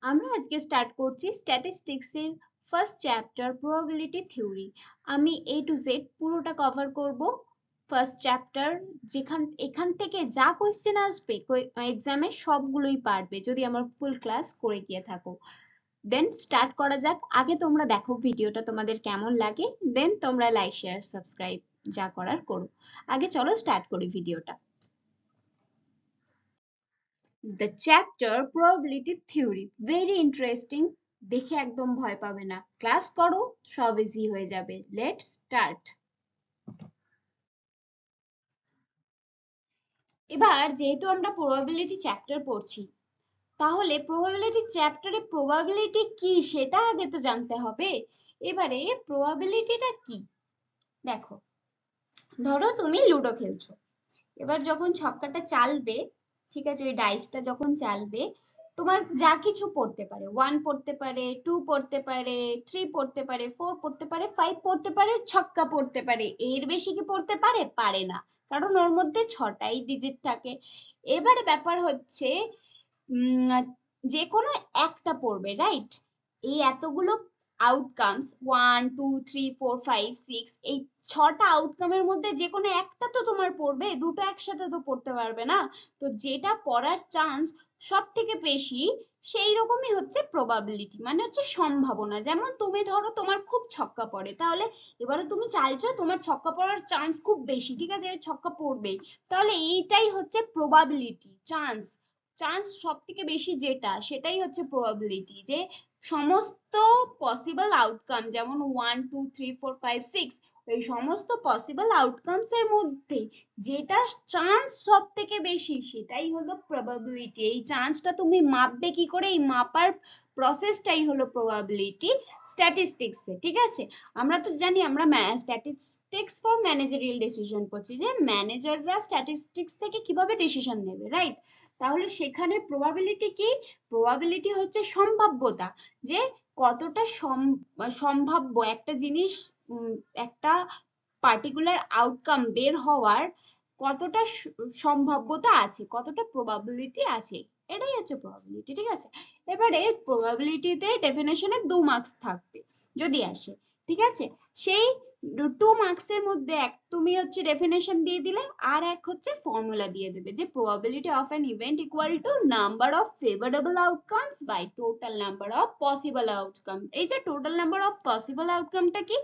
আমরা আজকে স্টার্ট করছি স্ট্যাটিস্টিক্স এর ফার্স্ট চ্যাপ্টার প্রবাবিলিটি থিওরি। আমি এ টু জেড পুরোটা কভার করব। ফার্স্ট চ্যাপ্টার এখান থেকে যা কোয়েশ্চেন আসবে এক্সামে সবগুলোই পারবে যদি আমার ফুল ক্লাস করে গিয়ে থাকো। দেন স্টার্ট করা যাক। আগে তোমরা দেখো ভিডিওটা তোমাদের কেমন লাগে, দেন তোমরা লাইক শেয়ার সাবস্ক্রাইব যা করার করো। আগে চলো স্টার্ট করি ভিডিওটা। The chapter probability theory very interesting, দেখে একদম ভয় পাবে না, ক্লাস করো সব ইজি হয়ে যাবে। Let's start. এবার যেহেতু আমরা প্রবাবিলিটি চ্যাপ্টার পড়ছি, তাহলে প্রবাবিলিটি চ্যাপ্টারে প্রবাবিলিটি কি সেটা আগে তো জানতে হবে। এবারে প্রবাবিলিটিটা কি, দেখো ধরো তুমি লুডো খেলছো, এবার যখন ছক্কাটা চালবে, ঠিক আছে, ওই ডাইসটা যখন চালবে, তোমার যা কিছু পড়তে পারে, 1 পড়তে পারে, 2 পড়তে পারে, 3 পড়তে পারে, 4 পড়তে পারে, 5 পড়তে পারে, ছক্কা পড়তে পারে, এর বেশি কি পড়তে পারে? পারে না, কারণ ওর মধ্যে 6টাই ডিজিট থাকে। এবারে ব্যাপার হচ্ছে যে কোনো একটা পড়বে, রাইট? এই এতগুলো আউটকামস 1 2 3 4 5 6, এই 6টা আউটকামের মধ্যে যে কোনো একটা তো তোমার পড়বে, দুটো একসাথে তো পড়তে পারবে না। তো যেটা পড়ার চান্স সব থেকে বেশি, সেই রকমই হচ্ছে প্রবাবিলিটি, মানে হচ্ছে সম্ভাবনা। যেমন তুমি ধরো তোমার খুব ছক্কা পড়ে, তাহলে এবারে তুমি চাইছো তোমার ছক্কা পড়ার চান্স খুব বেশি, ঠিক আছে, ছক্কা পড়বেই, তাহলে এইটাই হচ্ছে প্রবাবিলিটি, চান্স। চান্স সব থেকে বেশি যেটা, সেটাই হচ্ছে প্রবাবিলিটি, যে সমস্ত পসিবল আউটকাম, যেমন 1 2 3 4 5 6, এই সমস্ত পসিবল আউটকামস এর মধ্যে যেটা চান্স সব থেকে বেশি, সেটাই হলো প্রবাবিলিটি। এই চান্সটা তুমি মাপবে কি করে? এই মাপার প্রসেসটাই হলো প্রবাবিলিটি স্ট্যাটিস্টিক্সে, ঠিক আছে। আমরা তো জানি আমরা স্ট্যাটিস্টিক্স ফর ম্যানেজারিয়াল ডিসিশন করছি, যে ম্যানেজাররা স্ট্যাটিস্টিক্স থেকে কিভাবে ডিসিশন নেবে, রাইট? তাহলে সেখানে প্রবাবিলিটি কি? প্রবাবিলিটি হচ্ছে সম্ভাব্যতা, যে কতটা সম্ভাব্য একটা জিনিস, একটা পার্টিকুলার আউটকাম বের হওয়ার কতটা সম্ভাব্যতা আছে, কতটা প্রবাবিলিটি আছে, এটাই হচ্ছে প্রবাবিলিটি, ঠিক আছে। এবারে প্রবাবিলিটিতে ডেফিনেশনে 2 মার্কস থাকবে যদি আসে, ঠিক আছে। সেই 2 মার্কসের মধ্যে এক তুমি হচ্ছে ডেফিনেশন দিয়ে দিলে, আর এক হচ্ছে ফর্মুলা দিয়ে দেবে, যে probability of an event equal to number of favourable outcomes by total number of possible outcome. এই যে টোটাল নাম্বার অফ পসিবল আউটকামটা কি?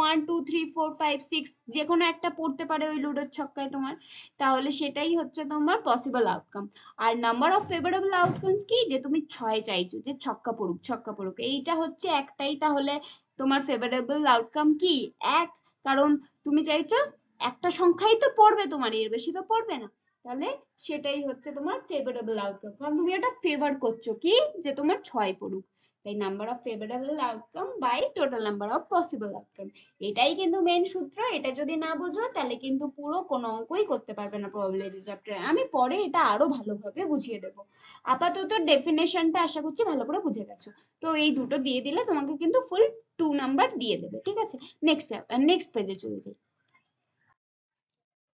1 2 3 4 5 6, যে কোনো একটা পড়তে পারে ওই লুডোর ছক্কায় তোমার, তাহলে সেটাই হচ্ছে তোমার পসিবল আউটকাম। আর নাম্বার অফ ফেভারেবল আউটকামস কি? যে তুমি 6 চাইছো যে ছক্কা পড়ুক, ছক্কা পড়ুক, এইটা হচ্ছে একটাই, তাহলে তোমার ফেভারেবল আউটকাম কি? এক, কারণ তুমি চাইছো একটা সংখ্যাই তো পড়বে তোমার, এর বেশি তো পড়বে না, তাহলে সেটাই হচ্ছে তোমার ফেভারেবল আউটকাম, কারণ তুমি এটা ফেভার করছো কি, যে তোমার 6 পড়ুক। তাই number of favourable outcome by total number of possible outcome, এটাই কিন্তু মেন সূত্র। এটা যদি না বুঝো তাহলে কিন্তু পুরো কোনো অঙ্কই করতে পারবে না প্রবাবিলিটি চ্যাপ্টারে। আমি পরে এটা আরো ভালোভাবে বুঝিয়ে দেবো। আপাতত ডেফিনেশনটা আশা করছি ভালো করে বুঝে গেছো। তো এই দুটো দিয়ে দিলে তোমাকে কিন্তু ফুল 2 নাম্বার দিয়ে দেবে, ঠিক আছে। নেক্সট পেজে চলে যাই।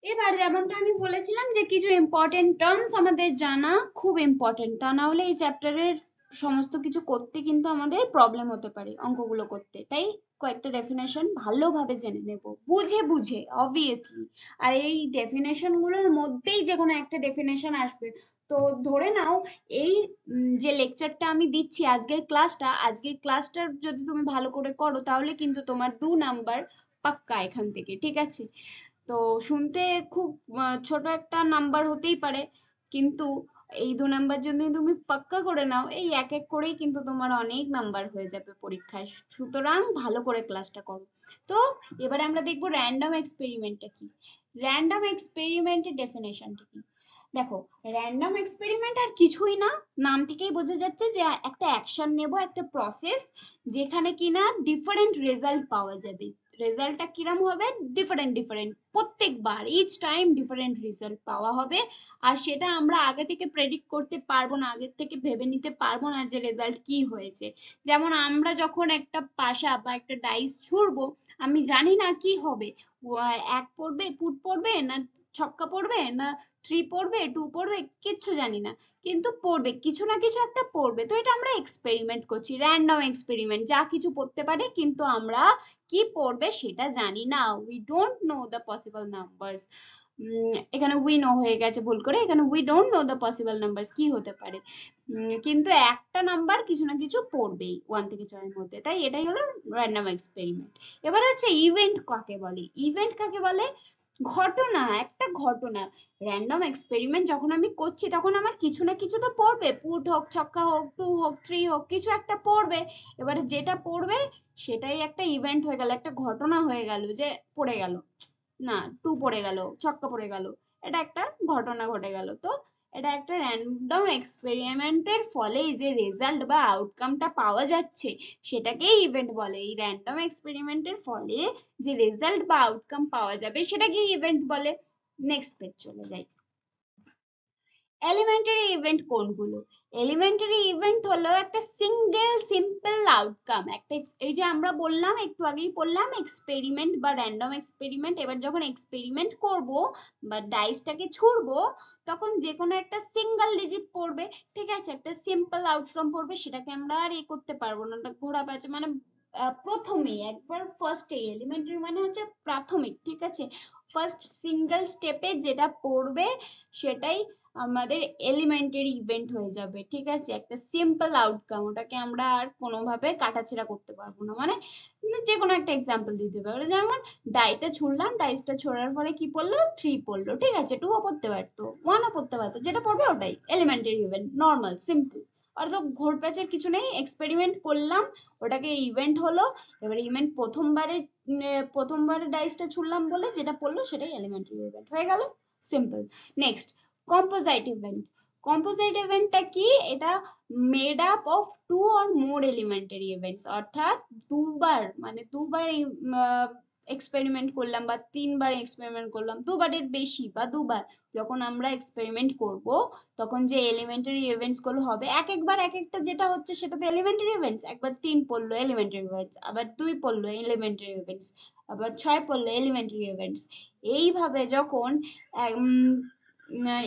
এবার যেমনটা আমি বলেছিলাম যে কিছু ইম্পর্টেন্ট টার্মস আমাদের জানা খুব ইম্পর্টেন্ট, তা না হলে এই চ্যাপ্টারের সমস্ত কিছু করতে কিন্তু আমাদের প্রবলেম হতে পারে অঙ্কগুলো করতে। তাই কয়েকটা ডেফিনেশন ভালোভাবে জেনে নেব, বুঝে বুঝে অবভিয়াসলি। আর এই ডেফিনেশন গুলোর মধ্যেই যে কোনো একটা ডেফিনেশন আসবে। তো ধরে নাও এই যে লেকচারটা আমি দিচ্ছি, আজকের ক্লাসটা যদি তুমি ভালো করে করো, তাহলে কিন্তু তোমার 2 নাম্বার পাক্কা এখান থেকে, ঠিক আছে। তো শুনতে খুব ছোট একটা নাম্বার হতেই পারে, কিন্তু এই 2 নাম্বার যদি তুমি পাক্কা করে নাও, এই এক এক করেই কিন্তু তোমার অনেক নাম্বার হয়ে যাবে পরীক্ষায়। সুতরাং ভালো করে ক্লাসটা করো। তো এবারে আমরা দেখবো র্যান্ডম এক্সপেরিমেন্টটা কি। র্যান্ডম এক্সপেরিমেন্টের ডেফিনেশনটা কি? দেখো, র্যান্ডম এক্সপেরিমেন্ট আর কিছুই না, নাম থেকেই বোঝা যাচ্ছে যে একটা অ্যাকশন নেব, একটা প্রসেস, যেখানে কিনা ডিফারেন্ট রেজাল্ট পাওয়া যাবে। রেজাল্টটা কিরম হবে? ডিফারেন্ট ডিফারেন্ট, প্রত্যেকবার ইচ টাইম ডিফারেন্ট রেজাল্ট পাওয়া হবে, আর সেটা আমরা আগে থেকে প্রেডিক্ট করতে পারবো না, আগে থেকে ভেবে নিতে পারবো না যে রেজাল্ট কি হয়েছে। যেমন আমরা যখন একটা পাশা বা একটা ডাইস ছুড়বো, আমি জানি না কি হবে, এক পড়বে, পুট পড়বে, না ছক্কা পড়বে, না থ্রি পড়বে, টু পড়বে, কিচ্ছু জানি না, কিন্তু পড়বে, কিছু না কিছু একটা পড়বে। তো এটা আমরা এক্সপেরিমেন্ট করছি, র্যান্ডম এক্সপেরিমেন্ট, যা কিছু পড়তে পারে, কিন্তু আমরা কি পড়বে সেটা জানি না। We don't know the possible numbers. এখানে উই নো হয়ে গেছে ভুল করে, এখানে we don't know the possible numbers কি হতে পারে, কিন্তু একটা নাম্বার কিছু না কিছু পড়বেই 1 থেকে 6 এর মধ্যে, তাই এটাই হলো র্যান্ডম এক্সপেরিমেন্ট। এবার হচ্ছে ইভেন্ট কাকে বলে। ইভেন্ট কাকে বলে? ঘটনা, একটা ঘটনা। র্যান্ডম এক্সপেরিমেন্ট যখন আমি করছি তখন আমার কিছু না কিছু তো পড়বে, পুট হোক, ছক্কা হোক, টু হোক, থ্রি হোক, কিছু একটা পড়বে। এবারে যেটা পড়বে সেটাই একটা ইভেন্ট হয়ে গেল, একটা ঘটনা হয়ে গেল, যে পড়ে গেল, না টু পড়ে গেল, ছক্কা পড়ে গেল, এটা একটা ঘটনা ঘটে গেল। তো এটা একটা র্যান্ডম এক্সপেরিমেন্টের ফলে যে রেজাল্ট বা আউটকামটা পাওয়া যাচ্ছে সেটাকেই ইভেন্ট বলে। এই র্যান্ডম এক্সপেরিমেন্টের ফলে যে রেজাল্ট বা আউটকাম পাওয়া যাবে সেটাকেই ইভেন্ট বলে। নেক্সট পেজ চলে যাই। এলিমেন্টারি ইভেন্ট কোনগুলো? এলিমেন্টারি ইভেন্ট হলো একটা সিঙ্গেল সিম্পল আউটকাম, একটা এই যে আমরা বললাম, একটু আগেই পড়লাম, এক্সপেরিমেন্ট বা র্যান্ডম এক্সপেরিমেন্ট। এবার যখন এক্সপেরিমেন্ট করব বা ডাইসটাকে ছুড়বো, তখন যে কোনো একটা সিঙ্গেল ডিজিট পড়বে, ঠিক আছে, একটা সিম্পল আউটকাম পড়বে, সেটাকে আমরা আর করতে পারবো না, ঘোরা প্যাচে মানে প্রথমে একবার ফার্স্টে, এলিমেন্টারি মানে হচ্ছে প্রাথমিক, ঠিক আছে, ফার্স্ট সিঙ্গেল স্টেপে যেটা পড়বে সেটাই আমাদের এলিমেন্টারি ইভেন্ট হয়ে যাবে, ঠিক আছে, একটা সিম্পল আউটকাম, ওটাকে আমরা আর কোনোভাবে কাটাছেড়া করতে পারবো না। মানে যে কোনো একটা এক্সাম্পল দিতে পারবো, যেমন ডাইটা ছুড়লাম, ডাইসটা ছোড়ার পরে কি পড়লো, থ্রি পড়লো, ঠিক আছে, টুও পড়তে পারতো, ওয়ানও পড়তে পারতো, যেটা পড়বে ওটাই এলিমেন্টারি ইভেন্ট, নর্মাল সিম্পল। আর তো ঘোরপ্যাচের কিছু নেই, এক্সপেরিমেন্ট করলাম, ওটাকে ইভেন্ট হলো। এবারে ইভেন্ট প্রথমবারে ডাইসটা ছুড়লাম বলে যেটা পড়লো সেটাই এলিমেন্টারি ইভেন্ট হয়ে গেল, simple. Next, composite event. Composite ইভেন্টটা কি? এটা made up of two or more elementary events, অর্থাৎ দুবার এক্সপেরিমেন্ট করলাম বা তিনবার এক্সপেরিমেন্ট করলাম, দুবারের বেশি বা দুবার যখন আমরা এক্সপেরিমেন্ট করব, তখন যে এলিমেন্টারি ইভেন্টস গুলো হবে, এক একবার এক একটা যেটা হচ্ছে সেটা তো এলিমেন্টারি ইভেন্টস, একবার 3 পড়লো এলিমেন্টারি ইভেন্টস, আবার 2 পড়লো এলিমেন্টারি ইভেন্টস, আবার 6 পড়লো এলিমেন্টারি ইভেন্টস। এইভাবে যখন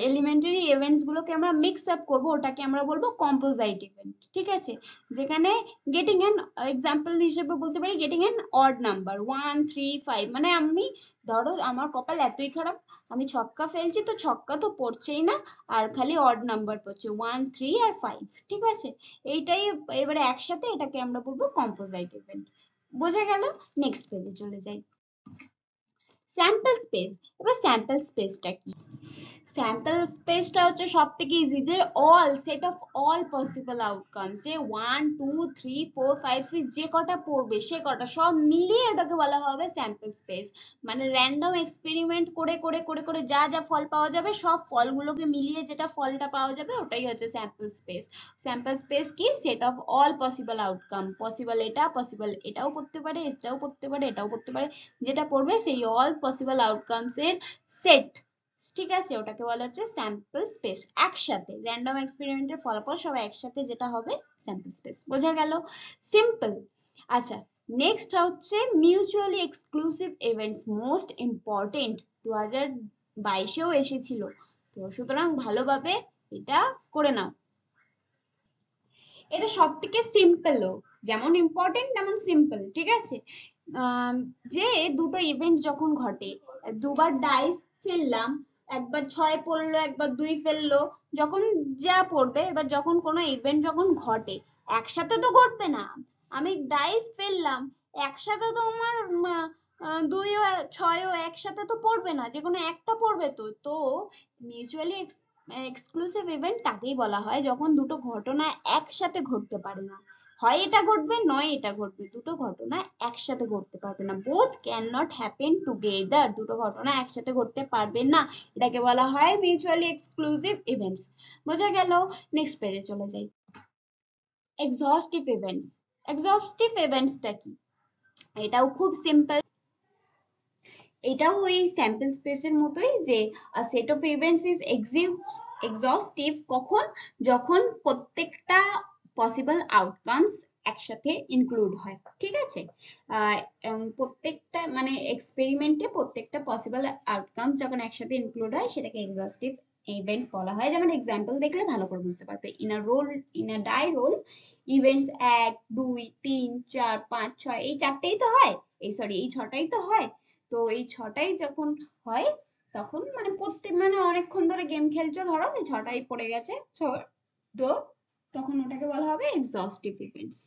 এলিমেন্টারি ইভেন্টস গুলোকে আমরা মিক্স আপ করবো, ওটাকে আমরা বলবো কম্পোজাইট ইভেন্ট, ঠিক আছে, যেখানে গেটিং এন, এক্সাম্পল হিসেবে বলতে পারি গেটিং এন অড নাম্বার 1 3 5, মানে আমি ধরো আমার কপাল এতই খারাপ, আমি ছক্কা ফেলছি, তো ছক্কা তো পড়ছেই না, আর খালি অড নাম্বার পড়ছে 1 3 আর 5, ঠিক আছে, এইটাই। এবারে একসাথে এটাকে আমরা বলবো কম্পোজাইট ইভেন্ট। বোঝা গেল? নেক্সট পেজে চলে যাই। Sample space. এবার স্যাম্পল স্পেসটা কি? স্যাম্পল স্পেসটা হচ্ছে সব থেকে ইজি, যে all set of all possible outcomes, যে 1 2 3 4 5 6 যে কটা পড়বে সে কটা সব মিলিয়ে এটাকে বলা হবে স্যাম্পল স্পেস। মানে র্যান্ডম এক্সপেরিমেন্ট করে করে করে করে যা যা ফল পাওয়া যাবে, সব ফলগুলোকে মিলিয়ে যেটা ফলটা পাওয়া যাবে ওটাই হচ্ছে স্যাম্পল স্পেস। স্যাম্পল স্পেস কি? Set of all possible outcome, possible এটা, পসিবল এটাও করতে পারে, এটাও করতে পারে, এটাও করতে পারে, যেটা পড়বে সেই অল পসিবল আউটকামস এর সেট, ঠিক আছে, ওটাকে বলা হচ্ছে স্যাম্পল স্পেস। একসাথে র্যান্ডম এক্সপেরিমেন্টের ফলাফল সব একসাথে যেটা হবে স্যাম্পল স্পেস। বোঝা গেল? সিম্পল। আচ্ছা, নেক্সট হচ্ছে mutually exclusive events, most important, 2022-এও এসেছিল, তো সুতরাং ভালোভাবে এটা করে নাও। এটা সব থেকে সিম্পলও, যেমন ইম্পর্টেন্ট তেমন সিম্পল, ঠিক আছে। যে দুটো ইভেন্ট যখন ঘটে, দুবার ডাইস ফেললাম, একবার 6 পড়লো, একবার 2 ফেললো, যখন যা পড়বে, এবার যখন কোনো ইভেন্ট যখন ঘটে, একসাথে তো ঘটবে না, আমি ডাইস ফেললাম, একসাথে তো আমার 2 ও 6 ও একসাথে তো পড়বে না, যে কোনো একটা পড়বে। তো তো মিউচুয়ালি এক্সক্লুসিভ ইভেন্ট তাকেই বলা হয় যখন দুটো ঘটনা একসাথে ঘটতে পারে না, হয় এটা ঘটবে নয় এটা ঘটবে, দুটো ঘটনা একসাথে ঘটতে পারবে না, both can not happen together, দুটো ঘটনা একসাথে ঘটতে পারবে না, এটাকে বলা হয় মিউচুয়ালি এক্সক্লুসিভ ইভেন্টস। বোঝা গেল? নেক্সট পেজে চলে যাই। এক্সহস্টিভ ইভেন্টস। এক্সহস্টিভ ইভেন্টসটা কি? এটাও খুব সিম্পল। এটাও ওই স্যাম্পল স্পেসের মতোই, যে সেট অফ ইভেন্টস ইজ এক্সস্টিভ কখন, যখন প্রত্যেকটা পসিবল আউটকামস একসাথে ইনক্লুড হয়, ঠিক আছে। প্রত্যেকটা মানে এক্সপেরিমেন্টে প্রত্যেকটা পসিবল আউটকামস যখন একসাথে ইনক্লুড হয় সেটাকে এক্সস্টিভ ইভেন্টস বলা হয়। যেমন এক্সাম্পল দেখলে ভালো করে বুঝতে পারবে। In a die roll events 1 2 3 4 5 6 এই চারটেই তো হয়, এই সরি এই ছটাই তো হয়। তো এই ছটাই যখন হয় তখন মানে প্রত্যেক মানে অনেকক্ষণ ধরে গেম খেলছো, ধরো এই ছটাই পড়ে গেছে, তো তখন ওটাকে বলা হবে এক্সস্টিভ ইভেন্টস।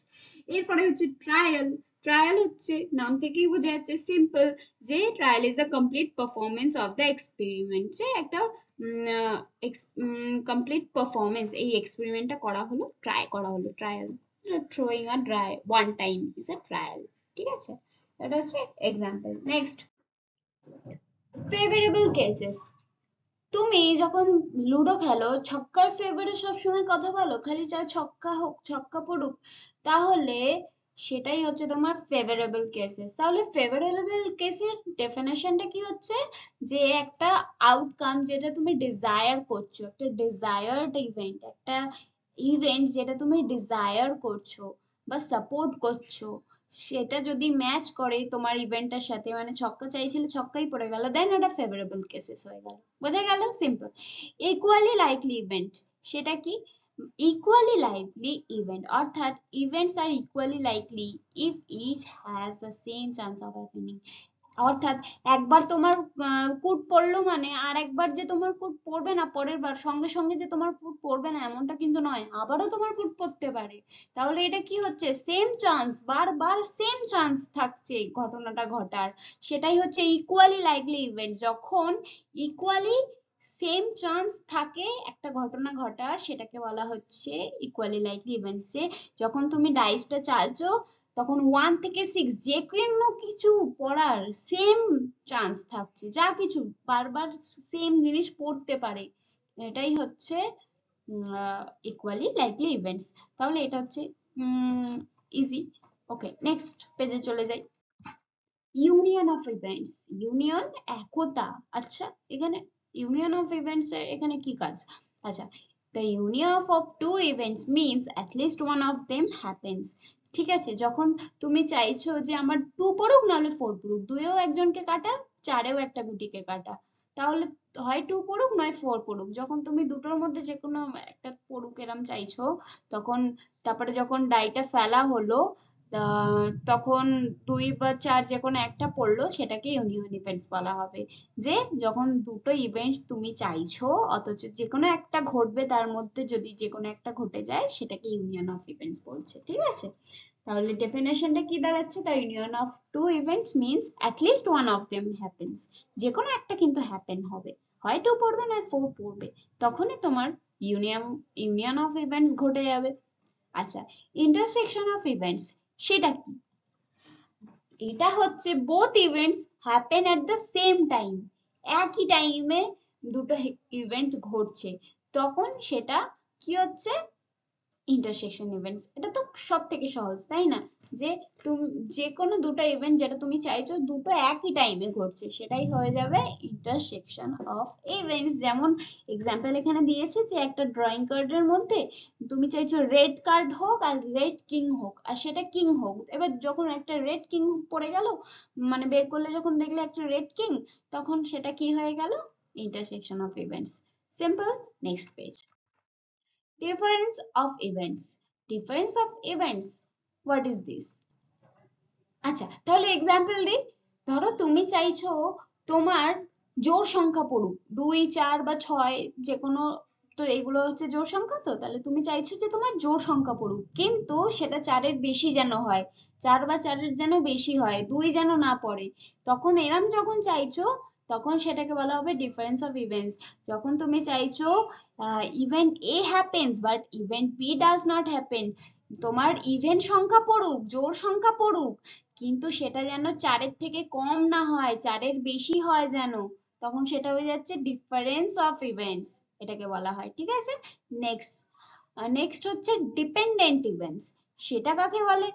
এরপরে হচ্ছে ট্রায়াল। ট্রায়াল হচ্ছে নাম থেকেই বোঝা যাচ্ছে, সিম্পল, যে trial is a complete performance of the experiment, যে একটা কমপ্লিট পারফরমেন্স এই এক্সপেরিমেন্টটা করা হলো, ট্রাই করা হলো, trial. Throwing a dry one time is a trial, ঠিক আছে। এটা হচ্ছে এক্সাম্পল। Next, favourable cases. তুমি যখন লুডো খেলো ছক্কার ফেভারে সবসময় কথা বলো, খালি চাও ছক্কা হোক, ছক্কা পড়ুক, তাহলে সেটাই হচ্ছে তোমার ফেভারেবল কেসেস। তাহলে ফেভারেবল কেসের ডেফিনেশনটা কি হচ্ছে, যে একটা আউটকাম যেটা তুমি ডিজায়ার করছো, একটা ডিজায়ার্ড ইভেন্ট, একটা ইভেন্ট যেটা তুমি ডিজায়ার করছো বা সাপোর্ট করছো, সেটা যদি ম্যাচ করে তোমার ইভেন্টটার সাথে, মানে ছক্কা চাইছিলে ছক্কাই পড়ে গেল, দেন এটা ফেভারেবল কেসেস হয়ে গেল। বোঝা গেল? সিম্পল। ইকুয়ালি লাইকলি ইভেন্ট, সেটা কি? ইকুয়ালি লাইকলি ইভেন্ট অর্থাৎ ইভেন্টস আর equally likely if each has the same chance of happening. অর্থাৎ একবার তোমার কুট পড়লো মানে আর একবার যে তোমার কুট পড়বে না, পরের বার সঙ্গে সঙ্গে যে তোমার কুট পড়বে না এমনটা কিন্তু নয়, আবারও তোমার কুট পড়তে পারে। তাহলে এটা কি হচ্ছে, সেম চান্স, বারবার সেম চান্স থাকছে ঘটনাটা ঘটার, সেটাই হচ্ছে ইকুয়ালি লাইকলি ইভেন্ট। যখন ইকুয়ালি সেম চান্স থাকে একটা ঘটনা ঘটার, সেটাকে বলা হচ্ছে ইকুয়ালি লাইকলি ইভেন্টস। যে যখন তুমি ডাইসটা চালছো তখন 1 থেকে 6 যে কোনো কিছু পড়ার সেম চান্স থাকছে, যা কিছু বারবার সেম জিনিস পড়তে পারে, এটাই হচ্ছে ইকুয়ালি লাইকলি ইভেন্টস। তাহলে এটা হচ্ছে ইজি। ওকে, নেক্সট পেজে চলে যাই। ইউনিয়ন অফ ইভেন্টস, ইউনিয়ন একতা। আচ্ছা, এখানে ইউনিয়ন অফ ইভেন্টস এর এখানে কি কাজ? আচ্ছা, the union of two events means at least one of them happens। ঠিক আছে, যখন তুমি চাইছো যে আমার 2 পড়ুক নাহলে 4 পড়ুক, 2এও একজনকে কাটা, 4এও একটা গুটিকে কাটা, তাহলে হয় 2 পড়ুক নয় 4 পড়ুক, যখন তুমি দুটোর মধ্যে যে কোনো একটা পড়ুক এরম চাইছো, তখন তারপরে যখন ডাইটা ফেলা হলো, তখন 2 বা 4 যে কোনো একটা পড়লো, সেটাকে ইউনিয়ন ইভেন্টস বলা হবে। যে যখন দুটো ইভেন্টস তুমি চাইছো অথচ যে কোনো একটা ঘটবে, তার মধ্যে যদি যে কোনো একটা ঘটে যায়, সেটাকে ইউনিয়ন অফ ইভেন্টস বলছে, ঠিক আছে। তাহলে ডেফিনেশনটা কি দাঁড়াচ্ছে, the union of two events means at least one of them happens. যে কোনো একটা কিন্তু হ্যাপেন হবে, হয় 2 পড়বে না 4 পড়বে, তখনই তোমার ইউনিয়ন ইউনিয়ন অফ ইভেন্টস ঘটে যাবে। আচ্ছা, ইন্টারসেকশন অফ ইভেন্টস, সেটা কি? এটা হচ্ছে both events happen at the same time, একই টাইমে দুটো ইভেন্ট ঘটছে, তখন সেটা কি হচ্ছে, ইন্টারসেকশন ইভেন্টস। এটা তো সব থেকে সহজ, তাই না? যে তুমি যে কোনো দুটো ইভেন্ট যেটা তুমি চাইছো দুটো একই টাইমে ঘটছে, সেটাই হয়ে যাবে ইন্টারসেকশন অফ ইভেন্টস। যেমন এক্সাম্পল এখানে দিয়েছে, যে একটা ড্রয়িং কার্ডের মধ্যে তুমি চাইছো রেড কার্ড হোক আর রেড কিং হোক, আর সেটা কিং হোক। এবার যখন একটা রেড কিং পড়ে গেল, মানে বের করলে যখন দেখলে একটা রেড কিং, তখন সেটা কি হয়ে গেল, intersection of events. Simple. Next page. Difference of events. Difference of events. What is this? আচ্ছা, তাহলে এক্সাম্পল দিই। ধরো তুমি চাইছো তোমার জোড় সংখ্যা পড়ুক, 2 4 বা 6 যে কোনো, তো এগুলো হচ্ছে জোড় সংখ্যা, তো তাহলে তুমি চাইছো যে তোমার জোড় সংখ্যা পড়ুক, কিন্তু সেটা 4-এর বেশি যেন হয়, 4 বা 4-এর যেন বেশি হয়, 2 যেন না পড়ে। তখন এরম যখন চাইছো, তখন সেটাকে বলা হবে ডিফারেন্স অফ ইভেন্টস। যখন তুমি চাইছো event A happens but event B does not happen, তোমার ইভেন্ট সংখ্যা পড়ুক, জোড় সংখ্যা পড়ুক, কিন্তু সেটা যেন 4-এর থেকে কম না হয়, 4-এর বেশি হয় যেন, তখন সেটা হয়ে যাচ্ছে ডিফারেন্স অফ ইভেন্টস, এটাকে বলা হয়, ঠিক আছে। নেক্সট, নেক্সট হচ্ছে ডিপেন্ডেন্ট ইভেন্টস। সেটা কাকে বলে?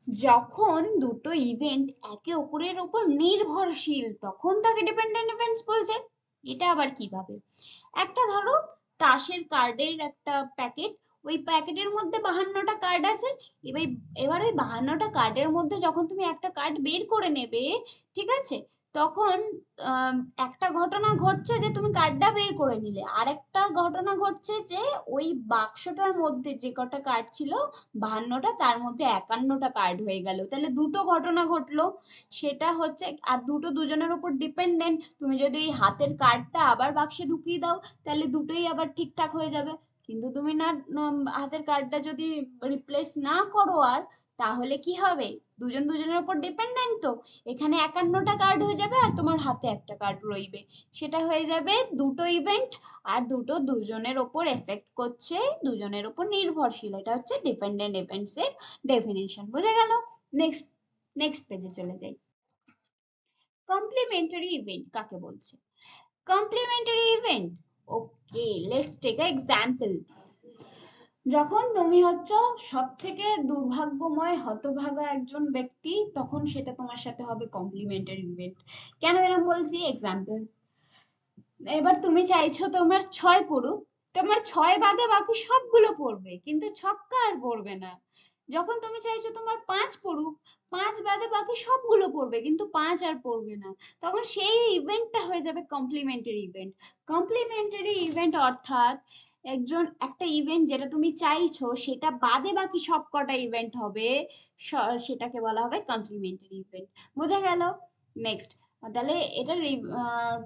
যখন দুটো ইভেন্ট একে অপরের উপর নির্ভরশীল তখন তাকে ডিপেন্ডেন্ট ইভেন্টস বলছে। এটা আবার কিভাবে? একটা ধরো তাসের কার্ডের একটা প্যাকেট, ওই প্যাকেটের মধ্যে 52টা কার্ড আছে। এবার এবার ওই 52টা কার্ডের মধ্যে যখন তুমি একটা কার্ড বের করে নেবে, ঠিক আছে, তখন আম, একটা ঘটনা ঘটছে যে তুমি কার্ডটা বের করে নিলে, আর একটা ঘটনা ঘটছে যে ওই বাক্সটার মধ্যে যে কটা কার্ড ছিল 52টা, তার মধ্যে 51টা কার্ড হয়ে গেল। তাহলে দুটো ঘটনা ঘটলো। সেটা হচ্ছে, আর দুটো দুজনের উপর ডিপেন্ডেন্ট। তুমি যদি এই হাতের কার্ডটা আবার বাক্সে ঢুকিয়ে দাও, তাহলে দুটোই আবার ঠিকঠাক হয়ে যাবে। কিন্তু তুমি না হাতের কার্ডটা যদি রিপ্লেস না করো আর, তাহলে কি হবে? দুজন দুজনের উপর ডিপেন্ডেন্ট তো, এখানে 51টা কার্ড হয়ে যাবে আর তোমার হাতে একটা কার্ড রইবে। সেটা হয়ে যাবে দুটো ইভেন্ট, আর দুটো দুজনের ওপর এফেক্ট করছে, দুজনের ওপর নির্ভরশীল। এটা হচ্ছে ডিপেন্ডেন্ট ইভেন্টস এর ডেফিনেশন। বোঝা গেল? নেক্সট নেক্সট পেজে চলে যাই। কমপ্লিমেন্টারি ইভেন্ট কাকে বলছে? Complementary event, okay, let's take a example. যখন তুমি হচ্ছে সব থেকে দুর্ভাগ্যময় হতভাগা একজন ব্যক্তি, তখন সেটা তোমার সাথে হবে কমপ্লিমেন্টারি ইভেন্ট। কেন এরকম বলছি? এক্সাম্পল, এবার তুমি চাইছো তোমার 6 পড়ুক, তোমার 6 বাদে বাকি সবগুলো পড়বে, কিন্তু ছক্কা আর পড়বে না। যখন তুমি চাইছো তোমার 5 পড়ুক, 5 বাদে বাকি সবগুলো পড়বে, কিন্তু 5 আর পড়বে না, তখন সেই ইভেন্টটা হয়ে যাবে কমপ্লিমেন্টারি ইভেন্ট। কমপ্লিমেন্টারি ইভেন্ট অর্থাৎ একটা ইভেন্ট যেটা তুমি চাইছো সেটা বাদে বাকি সব কটা ইভেন্ট হবে, সেটাকে বলা হবে কমপ্লিমেন্টারি ইভেন্ট। বোঝা গেল? নেক্সট, তাহলে এটার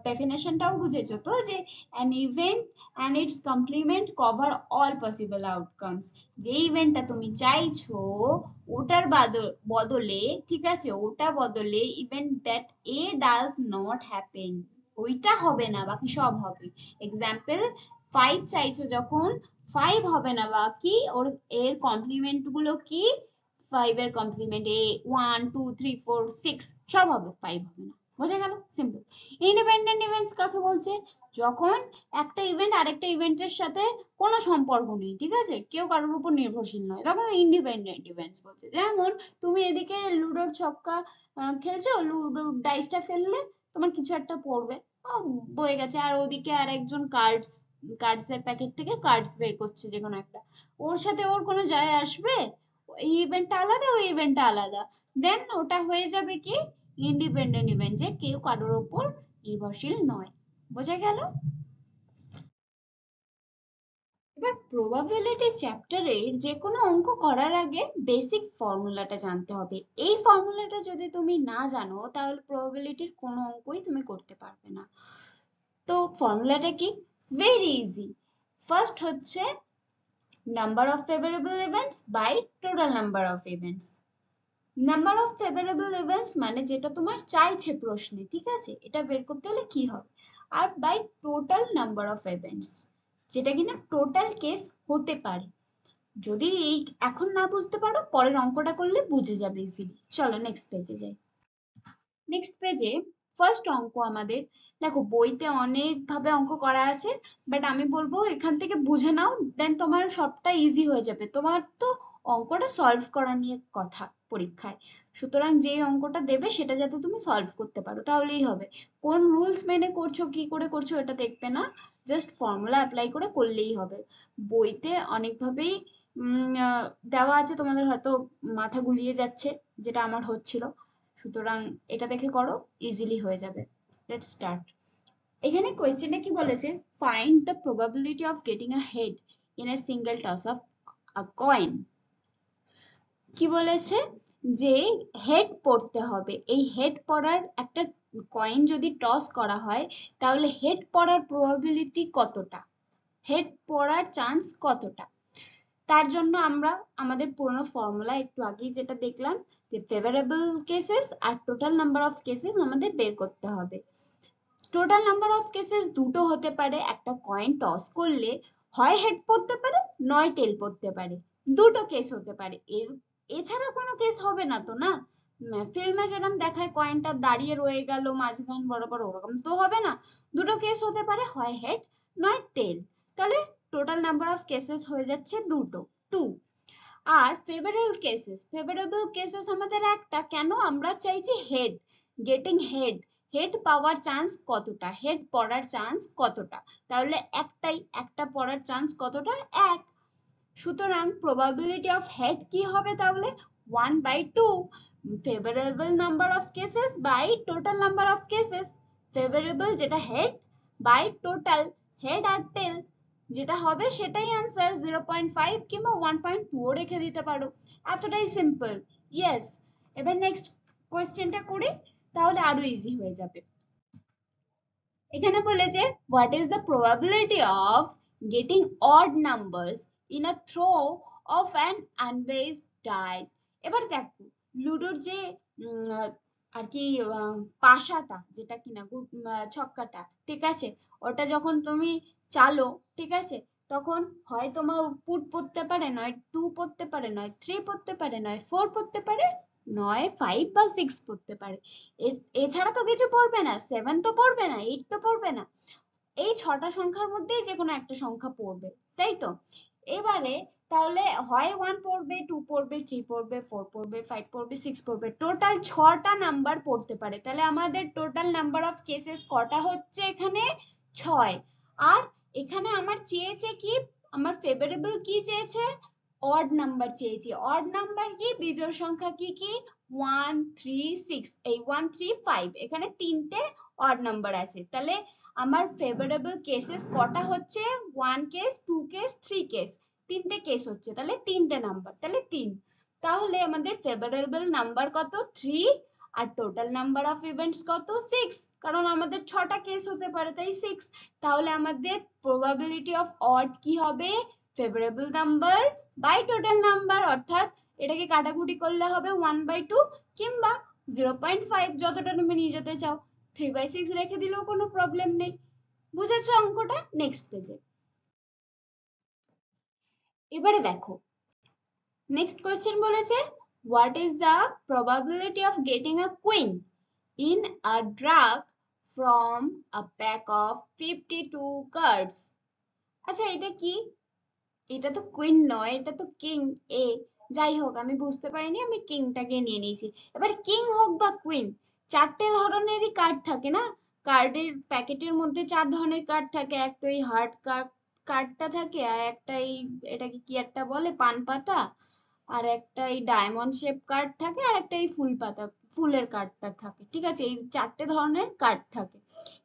ডেফিনেশনটাও বুঝেছো তো, যে an event and its complement cover all possible outcomes। যে ইভেন্টটা তুমি চাইছো ওটার বদলে, ঠিক আছে, ওটা বদলে event that a does not happen, ওইটা হবে না, বাকি সব হবে। এক্সাম্পল, 5 চাইছো যখন, 5 হবে না, বাকি ওর এর কমপ্লিমেন্ট গুলো কি? 5 এর কমপ্লিমেন্ট এ 1 2 3 4 6 সব হবে, 5 হবে না। বোঝা গেল? সিম্পল। ইন্ডিপেন্ডেন্ট ইভেন্টস কাকে বলছে? যখন একটা ইভেন্ট আরেকটা ইভেন্টের সাথে কোনো সম্পর্ক নেই, ঠিক আছে, কেউ কারোর উপর নির্ভরশীল নয়, তখন ইন্ডিপেন্ডেন্ট ইভেন্টস বলছে। যেমন তুমি এদিকে লুডোর ছক্কা খেলছো, লুডো ডাইসটা ফেললে তোমার কিছু একটা পড়বে, বয়ে গেছে, আর ওদিকে আর একজন কার্ডস এর প্যাকেট থেকে কার্ডস বের করছে যে কোনো একটা, ওর সাথে ওর কোনো যায় আসবে? এই ইভেন্টটা আলাদা, ওই ইভেন্টটা আলাদা। দেন ওটা হয়ে যাবে কি? ইন্ডিপেন্ডেন্ট ইভেন্ট, যে কেউ কারোর ওপর নির্ভরশীল নয়। বোঝা গেল? এবার প্রবাবিলিটি চ্যাপ্টারের যে কোনো অঙ্ক করার আগে বেসিক ফর্মুলাটা জানতে হবে। এই ফর্মুলাটা যদি তুমি না জানো, তাহলে প্রবাবিলিটির কোনো অঙ্কই তুমি করতে পারবে না। তো ফর্মুলাটা কি? Very easy. ফার্স্ট হচ্ছে number of favourable events by total number of events. Number of favourable events মানে যেটা তোমার চাইছে প্রশ্নে, ঠিক আছে, এটা বের করতে হলে কি হবে? আর by total number of events, যেটা কিনা টোটাল কেস হতে পারে। যদি এই এখন না বুঝতে পারো, পরের অঙ্কটা করলে বুঝে যাবে ইজিলি। চলো নেক্সট পেজে যাই। নেক্সট পেজে ফার্স্ট অঙ্ক আমাদের, দেখো বইতে অনেক ভাবে অঙ্ক করা আছে, বাট আমি বলবো এখান থেকে বুঝে নাও, দেন তোমার সবটা ইজি হয়ে যাবে। তোমার তো অঙ্কটা সলভ করা নিয়ে কথা পরীক্ষায়, সুতরাং যে অঙ্কটা দেবে সেটা যাতে তুমি সলভ করতে পারো তাহলেই হবে। কোন রুলস মেনে করছো, কি করে করছো, এটা দেখবে না, জাস্ট ফর্মুলা অ্যাপ্লাই করে করলেই হবে। বইতে অনেক ভাবেই দেওয়া আছে, তোমাদের হয়তো মাথা গুলিয়ে যাচ্ছে, যেটা আমার হচ্ছিল, সুতরাং এটা দেখে করো, ইজিলি হয়ে যাবে। Let's start. এখানে কোয়েশ্চেনে কি বলেছে? Find the probability of getting a head in a single toss of a coin. কি বলেছে? যে হেড পড়তে হবে, এই হেড পড়ার একটা কয়েন যদি টস করা হয়, তাহলে হেড পড়ার প্রবাবিলিটি কতটা, হেড পড়ার চান্স কতটা। তার জন্য আমরা আমাদের পুরনো ফর্মুলা একটু আগেই যেটা দেখলাম, যে ফেভারেবল কেসেস আর টোটাল নাম্বার অফ কেসেস আমাদের বের করতে হবে। টোটাল নাম্বার অফ কেসেস দুটো হতে পারে, একটা কয়েন টস করলে হয় হেড পড়তে পারে, নয় টেল পড়তে পারে, দুটো কেস হতে পারে। এছাড়া কোনো কেস হবে না তো, না? ফিল্মে যেরকম দেখায় কয়েনটা দাঁড়িয়ে রয়ে গেল মাঝখান বরাবর, ওরকম তো হবে না। দুটো কেস হতে পারে, হয় হেড নয় টেল। তাহলে টোটাল নাম্বার অফ কেসেস হয়ে যাচ্ছে দুটো, 2। আর ফেভারেবল কেসেস আমাদের একটা, কেন আমরা চাইছি হেড, গেটিং হেড, হেড পাওয়ার চান্স কতটা, হেড পড়ার চান্স কতটা, তাহলে একটা পড়ার চান্স কতটা, এক। সুতরাং probability of head কি হবে তাহলে 1/2, favorable number of cases by total number of cases, favorable যেটা head by total head R tail যেটা হবে সেটাই आंसर, 0.5 কিংবা 1.2 রেখে দিতে পারো, এতটাই সিম্পল। ইয়েস, এবার নেক্সট কোশ্চেনটা করি, তাহলে আরো ইজি হয়ে যাবে। এখানে বলেছে what is the probability of getting odd numbers in a throw of an unbased die। এবার দেখো লুডোর যে আর কি পাশাটা যেটা কিনা ছক্কাটা, ঠিক আছে, ওটা যখন তুমি চালো, ঠিক আছে, তখন হয় তোমার পুট পড়তে পারে, নয় টু পড়তে পারে, নয় থ্রি পড়তে পারে, নয় ফোর পড়তে পারে, নয় ফাইভ বা সিক্স পড়তে পারে, এছাড়া তো কিছু পড়বে না, সেভেন তো পড়বে না, এইট তো পড়বে না, এই ছটা সংখ্যার মধ্যেই যে কোনো একটা সংখ্যা পড়বে, তাই তো। এবারে তাহলে হয় ওয়ান পড়বে, টু পড়বে, থ্রি পড়বে, ফোর পড়বে, ফাইভ পড়বে, সিক্স পড়বে, টোটাল ছটা নাম্বার পড়তে পারে। তাহলে আমাদের টোটাল নাম্বার অফ কেসেস কটা হচ্ছে এখানে, ছয়। আর এখানে আমার চেয়েছে কি, আমার ফেভারেবল কি চেয়েছে, অড নাম্বার চেয়েছি। অড নাম্বার কি, বিজোড় সংখ্যা কি কি, 1 3 6, এই 1 3 5, এখানে তিনটে অড নাম্বার আছে। তাহলে আমার ফেভারেবল কেসেস কটা হচ্ছে, 1 কেস, 2 কেস, 3 কেস, তিনটে কেস হচ্ছে, তাহলে তিনটে নাম্বার, তাহলে 3। তাহলে আমাদের ফেভারেবল নাম্বার কত, 3, আর টোটাল নাম্বার অফ ইভেন্টস কত, 6, কারণ আমাদের ছটা কেস হতে পারে, তাই 6। তাহলে আমাদের প্রবাবিলিটি অফ অড কি হবে, favourable number by total number, অর্থাৎ এটাকে কাটাকুটি করলে হবে 1/2 কিংবা 0.5, যতটা তুমি নিয়ে যেতে চাও, 3/6 রেখে দিলেও কোনো প্রবলেম নেই। বুঝেছো অঙ্কটা? নেক্সট পেজে। এবারে দেখো নেক্সট কোয়েশ্চেন বলেছে what is the probability of getting a queen in a drug from a pack of 52 cards. আচ্ছা এটা কি, এটা তো কুইন নয়, এটা তো কিং এ, যাই হোক আমি বুঝতে পারিনি, আমি কিংটাকে নিয়ে নিয়েছি। এবার কিং হোক বা কুইন, চারটে ধরনেরই কার্ড থাকে না, কার্ডের প্যাকেটের মধ্যে চার ধরনের কার্ড থাকে, এক তো এই হার্ড কার্ডটা থাকে, আর একটা এই এটাকে কি একটা বলে পান পাতা, আর একটা এই ডায়মন্ড শেপ কার্ড থাকে, আর একটা এই ফুল পাতা ফুলের কার্ডটা থাকে, ঠিক আছে, এই চারটে ধরনের কার্ড থাকে।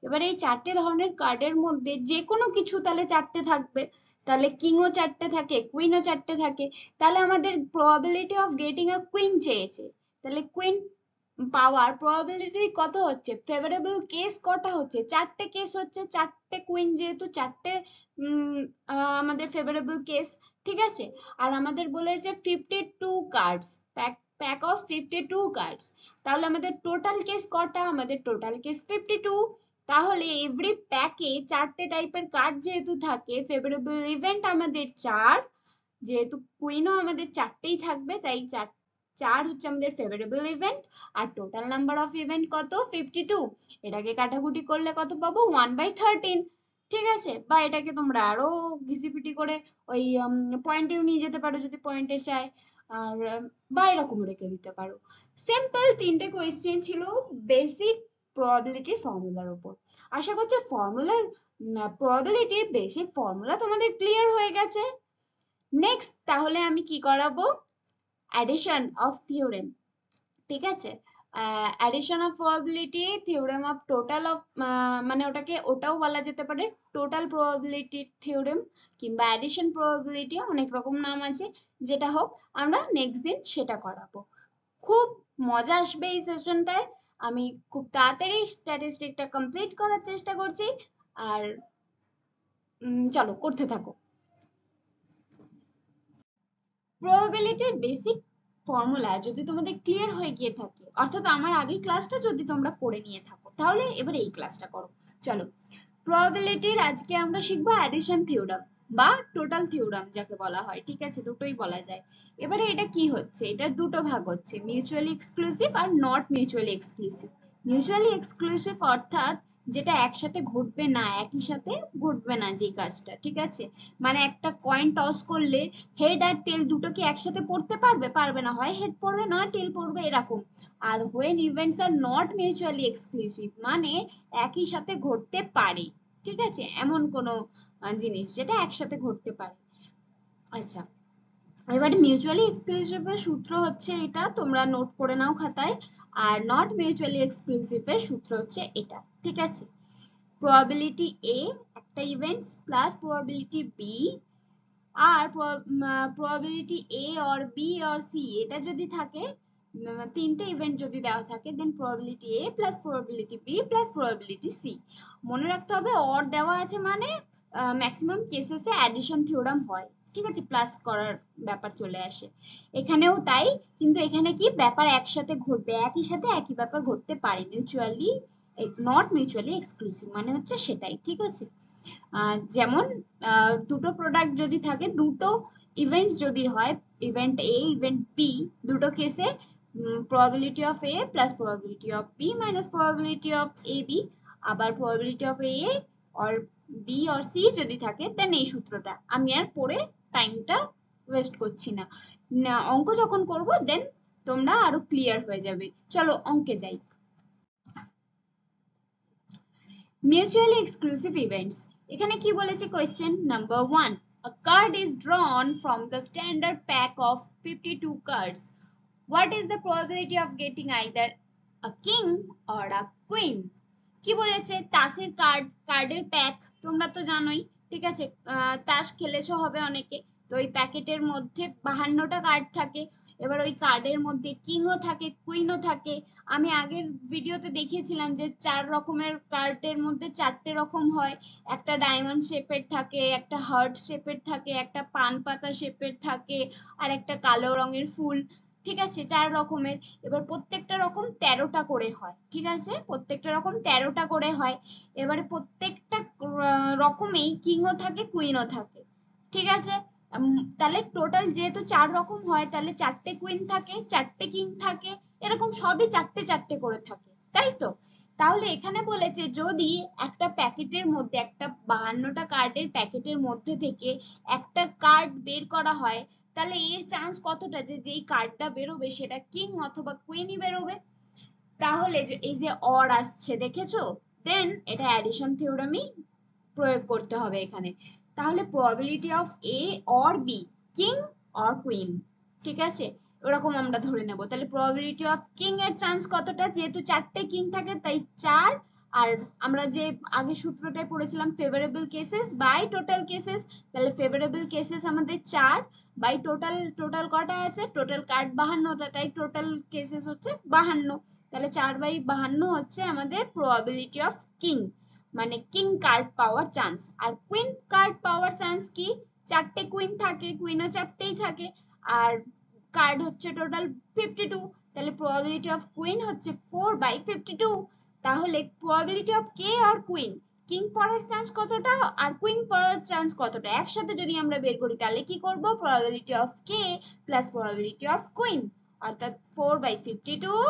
এবার এই চারটে ধরনের কার্ডের মধ্যে যে কোনো কিছু তাহলে চারটে থাকবে, তাহলে কিংও চারটে থাকে, কুইনও চারটে থাকে, তাহলে আমাদের probability of getting a queen চেয়েছে, তাহলে কুইন পাওয়ার প্রবাবিলিটি কত হচ্ছে, ফেভারেবল কেস কটা হচ্ছে, চারটে কেস হচ্ছে, চারটে কুইন যেহেতু, চারটে আমাদের ফেভারেবল কেস, ঠিক আছে। আর আমাদের বলেছে 52 কার্ডস, প্যাক অফ 52 কার্ডস, তাহলে আমাদের টোটাল কেস কটা, আমাদের টোটাল কেস 52। তাহলে এভরি প্যাকে চারটে টাইপের কার্ড যেহেতু থাকে, ফেভারেবল ইভেন্ট আমাদের চার, যেহেতু কুইনও আমাদের চারটেই থাকবে, তাই চার চার হচ্ছে আমাদের ফেভারেবল ইভেন্ট, আর টোটাল নাম্বার অফ ইভেন্ট কত, 52। এটাকে কাটাকুটি করলে কত পাবো, 1/13, ঠিক আছে। বা এটাকে তোমরা আরো ঘিসিপিটি করে ওই পয়েন্টেও নিয়ে যেতে পারো যদি পয়েন্টে চাই, আর বা এরকম রেখে দিতে পারো। সিম্পল তিনটে কোয়েশ্চেন ছিল বেসিক প্রবাবিলিটির ফর্মুলার উপর। আশা করছি ফর্মুলার প্রবাবিলিটির বেসিক ফর্মুলা তোমাদের ক্লিয়ার হয়ে গেছে। নেক্সট তাহলে আমি কি করাবো, অ্যাডিশন অফ থিওরেম, ঠিক আছে, addition of probability, theorem of total of, মানে ওটাকে ওটাও বলা যেতে পারে টোটাল প্রবাবিলিটি থিওরেম, কিংবা অ্যাডিশন প্রবাবিলিটি, অনেক রকম নাম আছে, যেটা হোক আমরা নেক্সট দিন সেটা করাবো। খুব মজা আসবে এই সেশনটায়, আমি খুব তাড়াতাড়ি স্ট্যাটিস্টিকটা কমপ্লিট করার চেষ্টা করছি, আর চলো করতে থাকো। প্রবাবিলিটির বেসিক ফর্মুলা যদি তোমাদের ক্লিয়ার হয়ে গিয়ে থাকে, অর্থাৎ আমার আগের ক্লাসটা যদি তোমরা করে নিয়ে থাকো, তাহলে এবার এই ক্লাসটা করো। চলো, প্রবাবিলিটির আজকে আমরা শিখবো অ্যাডিশন থিওরাম বা টোটাল থিওরাম যাকে বলা হয়, ঠিক আছে, দুটোই বলা যায়। এবারে এটা কি হচ্ছে, এটা দুটো ভাগ হচ্ছে, mutually exclusive are not mutually exclusive. Mutually exclusive অর্থাৎ যেটা একসাথে ঘটবে না, একই সাথে ঘটবে না যে কাজটা, ঠিক আছে? মানে একটা কয়েন টস করলে হেড আর টেল দুটো কি একসাথে পড়তে পারবে? পারবে না, হয় হেড পড়বে নয় টেল পড়বে, এরকম। আর when events are not mutually exclusive মানে একই সাথে ঘটতে পারে, ঠিক আছে? এমন কোনো জিনিস যেটা একসাথে ঘটতে পারে। আচ্ছা, এবারে মিউচুয়ালি এক্সক্লুসিভ এর সূত্র হচ্ছে এটা, তোমরা নোট করে নাও খাতায়। আর নট মিউচুয়ালি এক্সক্লুসিভ এর সূত্র হচ্ছে এটা, ঠিক আছে? প্রবাবিলিটি এ একটা ইভেন্টস প্লাস প্রবাবিলিটি বি, আর probability A or B or C এটা যদি থাকে, তিনটে ইভেন্ট যদি দেওয়া থাকে, then probability A plus probability B plus probability C. মনে রাখতে হবে অর দেওয়া আছে মানে ম্যাক্সিমাম কেসেসে অ্যাডিশন থিওরাম হয়, ঠিক আছে? প্লাস করার ব্যাপার চলে আসে, এখানেও তাই। কিন্তু এখানে কি ব্যাপার একসাথে ঘটবে, একই সাথে একই ব্যাপার ঘটতে পারে, মিউচুয়ালি নট মিউচুয়ালি এক্সক্লুসিভ মানে হচ্ছে সেটাই, ঠিক আছে? যেমন দুটো প্রোডাক্ট যদি থাকে, দুটো ইভেন্ট যদি হয়, ইভেন্ট এ ইভেন্ট বি, দুটো কেসে probability of a plus probability of b minus probability of a b, আবার probability of a or b or c যদি থাকে, দেন এই সূত্রটা আমি আর পড়ে টাইমটা ওয়েস্ট করছি না, অঙ্ক যখন করব দেন তোমরা আরো ক্লিয়ার হয়ে যাবে। চলো অঙ্কে যাই। মিউচুয়ালি এক্সক্লুসিভ ইভেন্টস, এখানে কি বলেছে question number 1, a card is drawn from the standard pack of 52 cards. What is the probability of getting either a king or a queen? কি বলেছে? তাসের কার্ডের প্যাক, তোমরা তো জানোই, ঠিক আছে? তাস খেলেছো হবে অনেকে। তো ওই প্যাকেটের মধ্যে 52টা কার্ড থাকে। এবার ওই কার্ডের মধ্যে কিংও থাকে, কুইনও থাকে। আমি আগের ভিডিওতে দেখিয়েছিলাম যে 4 রকমের কার্ডের মধ্যে 4টে রকম হয়, একটা ডায়মন্ড শেপের থাকে, একটা হার্ট শেপের থাকে, একটা পান পাতা শেপের থাকে, আর একটা কালো রঙের ফুল, ঠিক আছে? 4 রকমের। এবার প্রত্যেকটা রকম 13টা করে হয়, ঠিক আছে? প্রত্যেকটা রকম 13টা করে হয়। এবারে প্রত্যেকটা রকমেই কিংও থাকে, কুইনও থাকে, ঠিক আছে? তাহলে টোটাল যেহেতু 4 রকম হয়, তাহলে 4টে কুইন থাকে, 4টে কিং থাকে, এরকম সবই 4টে 4টে করে থাকে, তাই তো? তাহলে এখানে বলেছে যদি একটা প্যাকেটের মধ্যে, একটা 52টা কার্ডের প্যাকেটের মধ্যে থেকে একটা কার্ড বের করা হয়, তাহলে এর চান্স কতটা যে যেই কার্ডটা বেরোবে সেটা কিং অথবা কুইনই বেরোবে। তাহলে যে এই যে অর আসছে দেখেছো, দেন এটা অ্যাডিশন থিওরেমই প্রয়োগ করতে হবে এখানে। তাহলে probability of A or B, king or queen, ঠিক আছে? ওরকম আমরা ধরে নেব। তাহলে প্রবাবিলিটি অফ কিং এর চান্স কতটা, যেহেতু 4টে কিং থাকে তাই 4, আর আমরা যে আগে সূত্রটায় পড়েছিলাম favourable cases by total cases, তাহলে ফেভারেবল কেসেস আমাদের 4 বাই টোটাল কটা আছে, টোটাল কার্ড 52টা, তাই টোটাল কেসেস হচ্ছে 52, তাহলে 4/52 হচ্ছে আমাদের প্রবাবিলিটি অফ কিং, মানে কিং কার্ড পাওয়ার চান্স। আর কুইন কার্ড পাওয়ার চান্স কি, 4টে কুইন থাকে, কুইনও 4টেই থাকে, আর কার্ড হচ্ছে টোটাল 52, তাহলে প্রবাবিলিটি অফ কুইন হচ্ছে 4/52। তাহলে প্রবাবিলিটি অফ কে আর কুইন, কিং পড়ার চান্স কতটা আর কুইন পড়ার চান্স কতটা একসাথে যদি আমরা বের করি, তাহলে কি করব, probability of k plus probability of queen, অর্থাৎ 4/52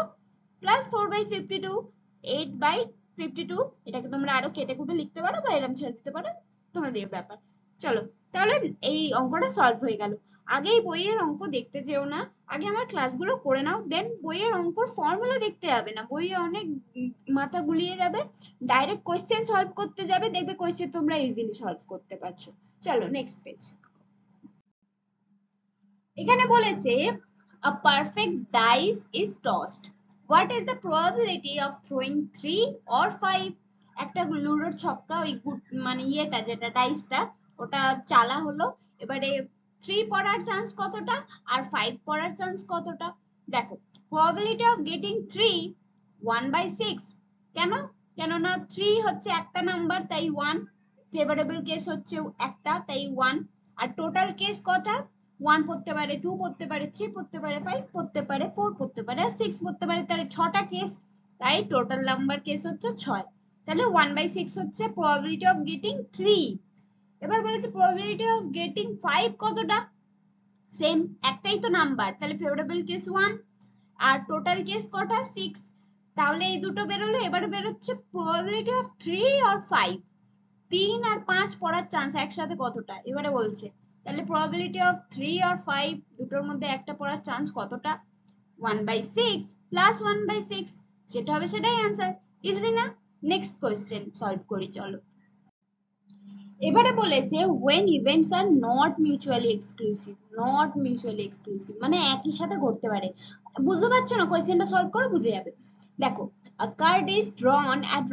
প্লাস 4/52, 8/52। এটাকে তোমরা আরো কেটে কুটে লিখতে পারো বা এরকম ছেড়ে দিতে পারো, তোমাদের ব্যাপার। চলো, তাহলে এই অঙ্কটা সলভ হয়ে গেল। আগে এই বইয়ের অঙ্ক দেখতে যেও না, আগে আমার ক্লাসগুলো করে নাও, দেন বইয়ের অঙ্কর ফর্মুলা দেখতে যাবে না, বইয়ে অনেক মাথা গুলিয়ে যাবে, ডাইরেক্ট কোশ্চেন সলভ করতে যাবে, দেখবে কোশ্চেন তোমরা ইজিলি সলভ করতে পারছো। চলো নেক্সট পেজ। এখানে বলেছে a perfect dice is tossed, what is the probability of throwing 3 or 5? একটা লুডোর ছক্কা, ওই মানে ইয়েটা যেটা ডাইসটা ওটা চালা হলো, এবারে 3 পড়ার চান্স কতটা আর 5 পড়ার চান্স কতটা। দেখো, probability of getting 3 1/6, কেন? কেননা 3 হচ্ছে একটা নাম্বার তাই 1, ফেভারেবল কেস হচ্ছে একটা তাই 1, আর টোটাল কেস কটা, 1 পড়তে পারে, 2 পড়তে পারে, 3 পড়তে পারে, 5 পড়তে পারে, 4 পড়তে পারে, আর 6 পড়তে পারে, তাহলে 6টা কেস, তাই টোটাল নাম্বার কেস হচ্ছে 6। তাহলে 1/6 হচ্ছে প্রবাবিলিটি অফ গেটিং 3। এবার বলেছে প্রবাবিলিটি অফ গেটিং 5 কতটা, সেম একটাই তো নাম্বার, তাহলে ফেভারেবল কেস 1 আর টোটাল কেস কটা 6, তাহলে এই দুটো বেরোলো, এবারে বেরোচ্ছে প্রবাবিলিটি অফ 3 আর 5। 3 আর 5 পড়ার চান্স একসাথে কতটা এবারে বলছে, তাহলে প্রবাবিলিটি অফ 3 আর 5 দুটোর মধ্যে একটা পড়ার চান্স কতটা? 1/6 প্লাস 1/6, যেটা হবে সেটাই অ্যান্সার। ইজি না? নেক্সট কোয়েশ্চেন সলভ করি চলো। এবারে বলেছে when events are not mutually exclusive, not mutually exclusive মানে একই সাথে ঘটতে পারে। বুঝতে পারছো না? কোয়েশ্চেনটা সলভ করো, বুঝে যাবে। দেখো, a card is drawn at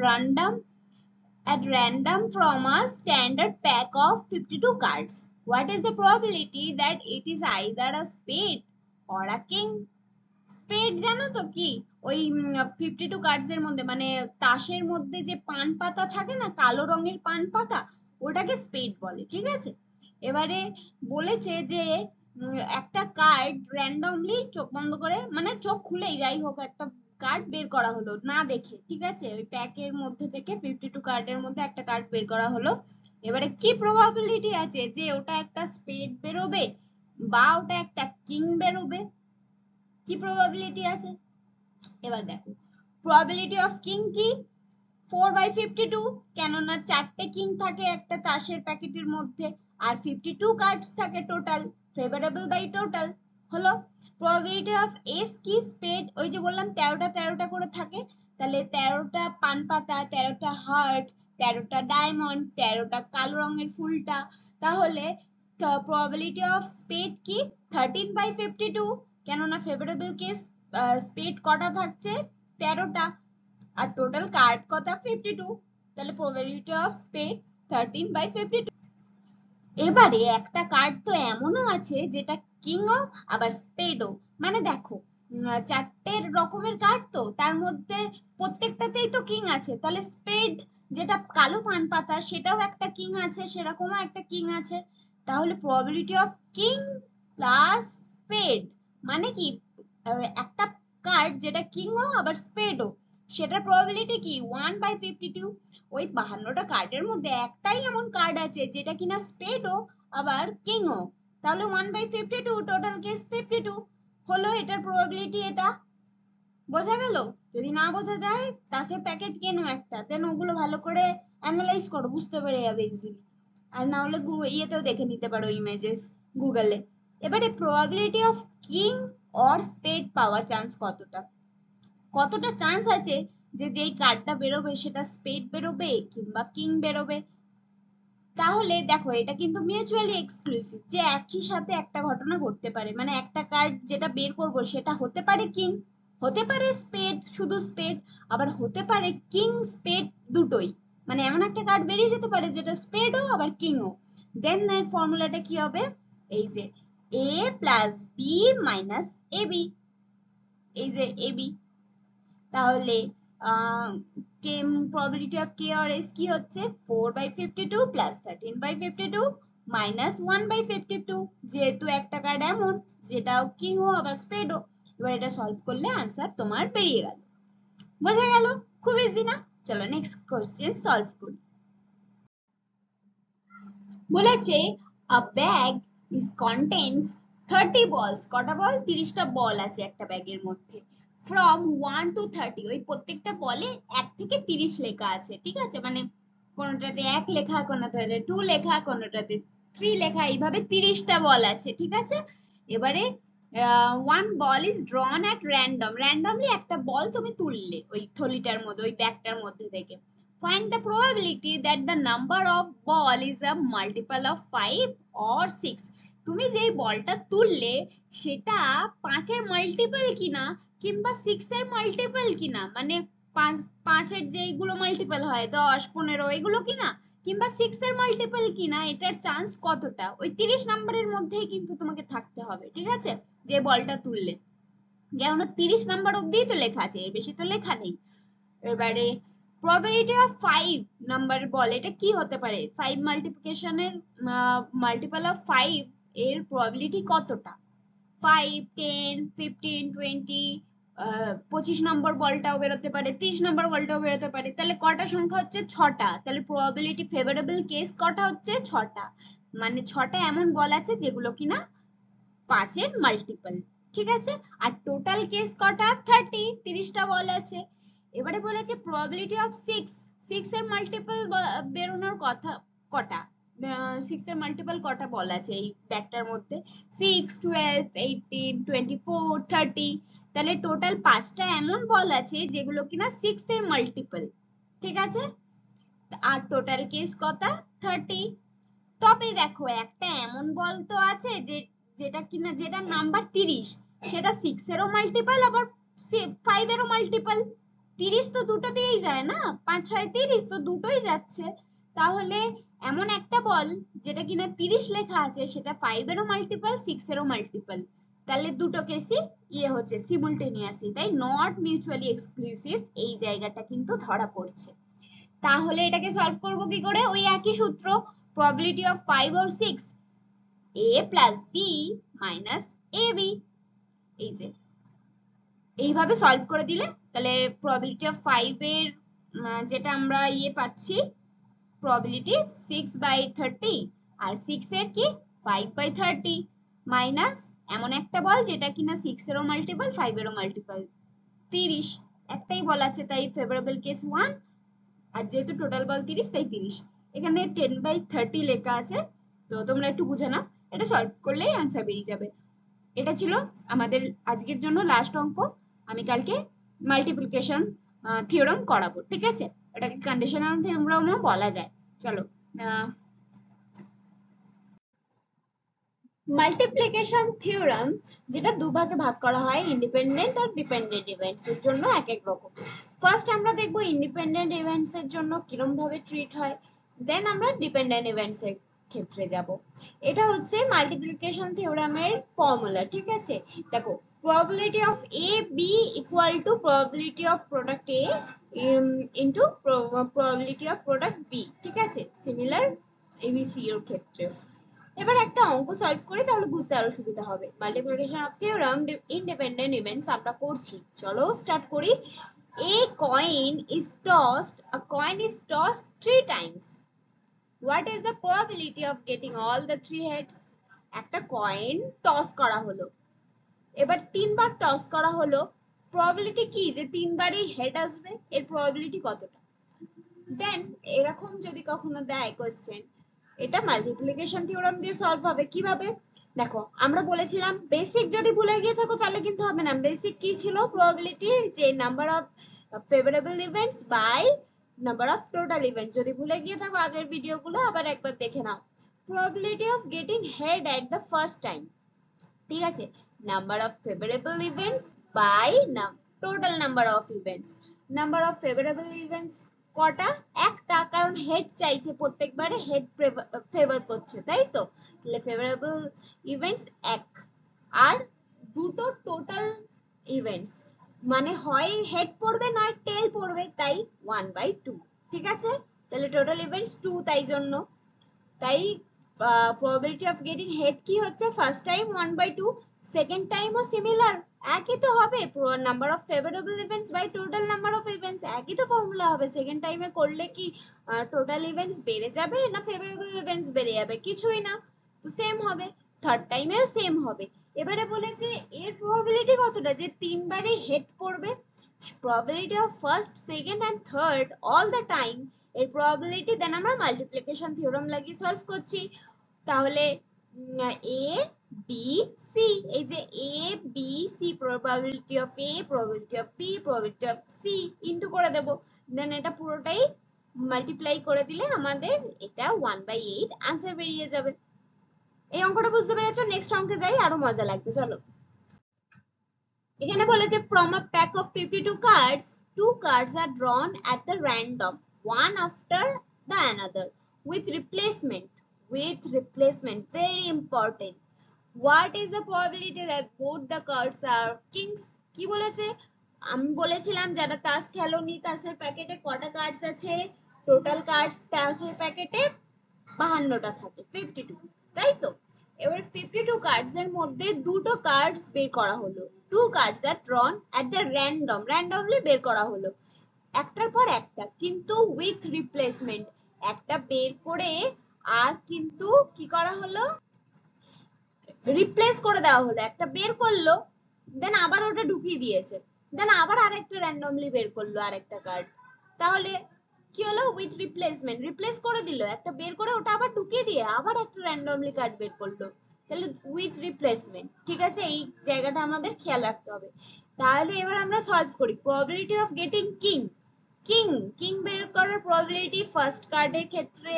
random from a standard pack of 52 cards. What is the probability that it is either a spade or a king? স্পেড জানো তো কি? ওই 52 কার্ডস এর মধ্যে মানে তাসের মধ্যে যে পান পাতা থাকে না, কালো রঙের পান পাতা, ওটাকে স্পেড বলে, ঠিক আছে? এবারে বলেছে যে একটা কার্ড র্যান্ডমলি চোখ বন্ধ করে মানে চোখ খুলেই যাই হোক একটা কার্ড বের করা হলো না দেখে, ঠিক আছে? ওই প্যাকের মধ্যে থেকে 52 কার্ডের মধ্যে একটা কার্ড বের করা হলো। এবারে কি প্রবাবিলিটি আছে যে ওটা একটা স্পেড বেরোবে বা ওটা একটা কিং বেরোবে? কি প্রবাবিলিটি আছে? এবার দেখো, প্রবাবিলিটি অফ কিং কি? 4/52, কেননা চারটে কিং থাকে একটা তাসের প্যাকেটের মধ্যে, আর 52 কার্ডস থাকে টোটাল, ফেভারেবল বাই টোটাল হলো। প্রবাবিলিটি অফ এস কি? স্পেড, ওই যে বললাম 13টা 13টা করে থাকে, তাহলে 13টা পান পাতা, 13টা হার্ট, 13টা ডায়মন্ড, 13টা কালো রঙের ফুলটা, তাহলে প্রবাবিলিটি অফ স্পেড কি? 13/52, কেননা ফেভারেবল কেস স্পেড কটা থাকছে? 13টা, আর টোটাল কার্ড কত? 52, তাহলে প্রবাবিলিটি অফ স্পেড 13/52। এবারে একটা কার্ড তো এমনও আছে যেটা কিংও আবার স্পেডও, মানে দেখো চারটে রকমের কার্ড, তো তার মধ্যে প্রত্যেকটাতেই তো কিং আছে, তাহলে স্পেড যেটা কালো পান পাতা সেটাও একটা কিং আছে, সেরকমও একটা কিং আছে, তাহলে probability of king plus spade মানে কি? একটা কার্ড যেটা কিংও আবার স্পেডও, সেটার প্রবাবিলিটি কি? 1/52। ওই 52টা কার্ডের মধ্যে একটাই এমন কার্ড আছে যেটা কিনা স্পেডও আবার কিংও, তাহলে 1/52, টোটাল কেস 52 হলো এটার প্রবাবিলিটি। এটা বোঝা গেল? যদি না বোঝা যায় তাসের প্যাকেট কেনো একটা, দেন ওগুলো ভালো করে অ্যানালাইজ করো, বুঝতে পেরে যাবে ইজিলি। আর না হলে ইয়েতেও দেখে নিতে পারো, ইমেজেস গুগলে। এবারে probability of king or spade পাওয়ার চান্স কতটা? কতটা চান্স আছে যে যেই কার্ডটা বেরোবে সেটা স্পেড বেরোবে কিংবা কিং বেরোবে? তাহলে দেখো এটা কিন্তু মিউচুয়ালি এক্সক্লুসিভ, যে একই সাথে একটা ঘটনা ঘটতে পারে, মানে একটা কার্ড যেটা বের করব সেটা হতে পারে কিং, হতে পারে স্পেড, শুধু স্পেড, আবার হতে পারে কিং স্পেড দুটোই, মানে এমন একটা কার্ড বেরিয়ে যেতে পারে যেটা স্পেডও আবার কিংও। দেন এর ফর্মুলাটা কি হবে? এই যে a plus B minus A B, এই যে এ বি, তাহলে probability of k or s কি হচ্ছে? 4/52 plus 13/52 minus 1/52, যেহেতু একটা কার্ড এমন যেটাও কিংও আবার স্পেডও। এবার এটা সলভ করলে আনসার তোমার বেরিয়ে গেল। বোঝা গেল? খুব ইজি না? চলো নেক্সট কোশ্চেন সলভ করি। বলেছে a bag is contains 30 balls, কটা বল? 30টা বল আছে একটা ব্যাগের মধ্যে, from 1 to 30, ওই প্রত্যেকটা বলে 1 থেকে 30 লেখা আছে, ঠিক আছে? মানে কোনটাতে 1 লেখা, কোনটাতে 2 লেখা, কোনটাতে 3 লেখা, এইভাবে 30টা বল আছে, ঠিক আছে? এবারে one ball is drawn at random, randomly একটা বল তুমি তুললে ওই থলিটার মধ্যে, ওই ব্যাগটার মধ্যে থেকে। Find the probability that the number of ball is a multiple of 5 or 6. তুমি যেই বলটা তুললে সেটা 5-এর মাল্টিপল কিনা কিংবা 6-এর মাল্টিপল কিনা, মানে 5-এর যেগুলো মাল্টিপল হয় 10, 15 এগুলো কিনা, কিংবা 6-এর মাল্টিপল কিনা, এটার চান্স কতটা? ওই 30 নম্বরের মধ্যেই কিন্তু তোমাকে থাকতে হবে, ঠিক আছে? যে বলটা তুললে, যেমন 30 নাম্বার অব্দিই তো লেখা আছে, এর বেশি তো লেখা নেই। এবারে probability of 5 নাম্বার বল, এটা কি হতে পারে? 5 মাল্টিপ্লিকেশনের মাল্টিপল অফ 5 এর প্রবাবিলিটি কতটা? 5, 10, 15, 20, 25 নম্বর বলটাও বেরোতে পারে, 30 নম্বর বলটাও বেরোতে পারে, তাহলে কটা সংখ্যা হচ্ছে? 6টা, তাহলে প্রবাবিলিটি ফেভারেবল কেস কটা হচ্ছে? 6টা, মানে 6টা এমন বল আছে যেগুলো কিনা 5-এর মাল্টিপল, ঠিক আছে? আর টোটাল কেস কটা? 30টা বল আছে। এবারে বলেছে প্রবাবিলিটি অফ 6 এর মাল্টিপল বেরোনোর কথা কটা, 6 এর মাল্টিপল কটা বলা আছে এই ব্যাকটার মধ্যে, 6, 12, 18, 24, 30। তাহলে টোটাল 5টা এমন বল আছে যেগুলো কিনা 6 এর মাল্টিপল, ঠিক আছে। আর টোটাল কেস কটা, 30। তবে দেখো একটা এমন বল তো আছে যে যেটা কিনা যেটা নাম্বার 30, সেটা 6 এরও মাল্টিপল আবার 5 এরও মাল্টিপল। 30 তো দুটো দিয়েই যায় না, 5 6 30 তো দুটোই যাচ্ছে। তাহলে এমন একটা বল যেটা কিনা 30 লেখা আছে সেটা 5 এরও মাল্টিপল 6 এরও মাল্টিপল। তাহলে দুটো কেসই হচ্ছে সিমুলটেনিয়াসলি, তাই নট মিউচুয়ালি এক্সক্লুসিভ এই জায়গাটা কিন্তু ধরা পড়ছে। তাহলে এটাকে সলভ করব কি করে, ওই একই সূত্র, probability of 5 or 6, a plus b minus ab। এই যে এইভাবে সলভ করে দিলে তাহলে probability of 5 এর যেটা আমরা পাচ্ছি probability 6/30, আর 6 এর কি 5/30 মাইনাস এমন একটা বল যেটা কিনা 6 এরও মাল্টিপল 5 এরও মাল্টিপল 30। একটাই বল আছে তাই ফেভারেবল কেস 1, আর যেহেতু টোটাল বল 30 তাই 30। এখানে 10/30 লেখা আছে, তো তোমরা একটু বুঝে নাও, এটা সলভ করলেই आंसर বেরিয়ে যাবে। এটা ছিল আমাদের আজকের জন্য লাস্ট অঙ্ক। আমি কালকে মাল্টিপ্লিকেশন থিওরেম করাবো, ঠিক আছে। এটাকে কন্ডিশনাল থিওরেমও বলা যায়। চলো, মাল্টিপ্লিকেশন থিওরেম যেটা দুভাগে ভাগ করা হয়, ইন্ডিপেন্ডেন্ট আর ডিপেন্ডেন্ট ইভেন্টস এর জন্য এক এক রকম। ফার্স্ট আমরা দেখবো ইন্ডিপেন্ডেন্ট ইভেন্টস এর জন্য কিরকম ভাবে ট্রিট হয়, দেন আমরা ডিপেন্ডেন্ট ইভেন্টস এর ক্ষেত্রে যাব। এটা হচ্ছে মাল্টিপ্লিকেশন থিওরেমের ফর্মুলা, ঠিক আছে। দেখো, probability of a b equal to probability of product a into probability of product b, ঠিক আছে, সিমিলার abc এর ক্ষেত্রে। এবার একটা অঙ্ক সলভ করি তাহলে বুঝতে আরো সুবিধা হবে। Multiplication of theorem independent events আমরা করছি, চলো স্টার্ট করি। A coin is tossed 3 times. What is the probability of getting all the 3 heads? একটা কয়েন টস করা হলো, এবার 3বার টস করা হলো, প্রবাবিলিটি কি যে 3বারই হেড আসবে, এর প্রবাবিলিটি কতটা। দেন এরকম যদি কখনো দেয় কোশ্চেন, এটা মাল্টিপ্লিকেশন থিওরেম দিয়ে সলভ হবে। কিভাবে দেখো, আমরা বলেছিলাম বেসিক যদি ভুলে গিয়ে থাকো তাহলে কিন্তু হবে না। বেসিক কি ছিল, প্রবাবিলিটি যে number of favourable events by number of total events. যদি ভুলে গিয়ে থাকো আগের ভিডিওগুলো আবার একবার দেখে নাও। Probability of getting head at the first time, ঠিক আছে, number of favourable events by total number of events. Number of favourable events কটা, একটা, কারণ হেড চাইছে, প্রত্যেকবারে হেড ফেভার করছে, তাই তো। তাহলে ফেভারেবল ইভেন্টস এক, আর দুটো টোটাল ইভেন্টস, মানে হয় হেড পড়বে নয় টেল পড়বে, তাই 1/2, ঠিক আছে। তাহলে টোটাল ইভেন্টস 2, তাই জন্য তাই probability of getting head কি হচ্ছে, ফার্স্ট টাইম 1/2, সেকেন্ড টাইমও সিমিলার, একই তো হবে, number of favourable events by total number of events, একই তো ফর্মুলা হবে। সেকেন্ড টাইমে করলে কি টোটাল ইভেন্টস বেড়ে যাবে না ফেভারেবল ইভেন্টস বেড়ে যাবে, কিছুই না, তো সেম হবে। থার্ড টাইমেও সেম হবে। এবারে বলেছে এর প্রবাবিলিটি কতটা যে 3বারই হেড পড়বে, probability of first, second and third all the time এর probability, দেন আমরা মাল্টিপ্লিকেশন থিওরেম লাগিয়ে সলভ করছি। তাহলে a b c, এই যে a b c probability of a, probability of b, probability of c into করে দেব, দেন এটা পুরোটাই মাল্টিপ্লাই করে দিলে আমাদের এটা 1/8 आंसर বেরিয়ে যাবে। এই অঙ্কটা বুঝতে পেরেছো? নেক্সট অঙ্কে যাই, আরো মজা লাগবে, চলো। এখানে বলেছে from a pack of 52 cards, 2 cards are drawn at the random, one after the another, with replacement. Very important. What is the probability that both the cards are kings? কি বলেছে, আমি বলেছিলাম যারা তাস খেলোনি তাসের প্যাকেটে কটা কার্ডস আছে, টোটাল কার্ডস তাসের প্যাকেটে 52টা থাকে, 52, তাই তো। এবার 52 কার্ডস এর মধ্যে দুটো কার্ডস বের করা হলো, 2 কার্ডস আর ড্রন এট দ্য র্যান্ডমলি বের করা হলো, একটার পর একটা, কিন্তু উইথ রিপ্লেসমেন্ট, একটা বের করে আর কিন্তু কি করা হলো, রিপ্লেস করে দেওয়া হলো। একটা বের করলো দেন আবার ওটা ঢুকিয়ে দিয়েছে, দেন আবার আরেকটা র্যান্ডমলি বের করলো আরেকটা কার্ড, তাহলে কি হলো, উইথ রিপ্লেসমেন্ট, রিপ্লেস করে দিল, একটা বের করে ওটা আবার ঢুকিয়ে দিয়ে আবার একটা র্যান্ডমলি কার্ড বের করলো, তাহলে উইথ রিপ্লেসমেন্ট। ঠিক আছে, এই জায়গাটা আমাদের খেয়াল রাখতে হবে। তাহলে এবার আমরা সলভ করি। Probability of getting king, king king বের করার প্রবাবিলিটি ফার্স্ট কার্ডের ক্ষেত্রে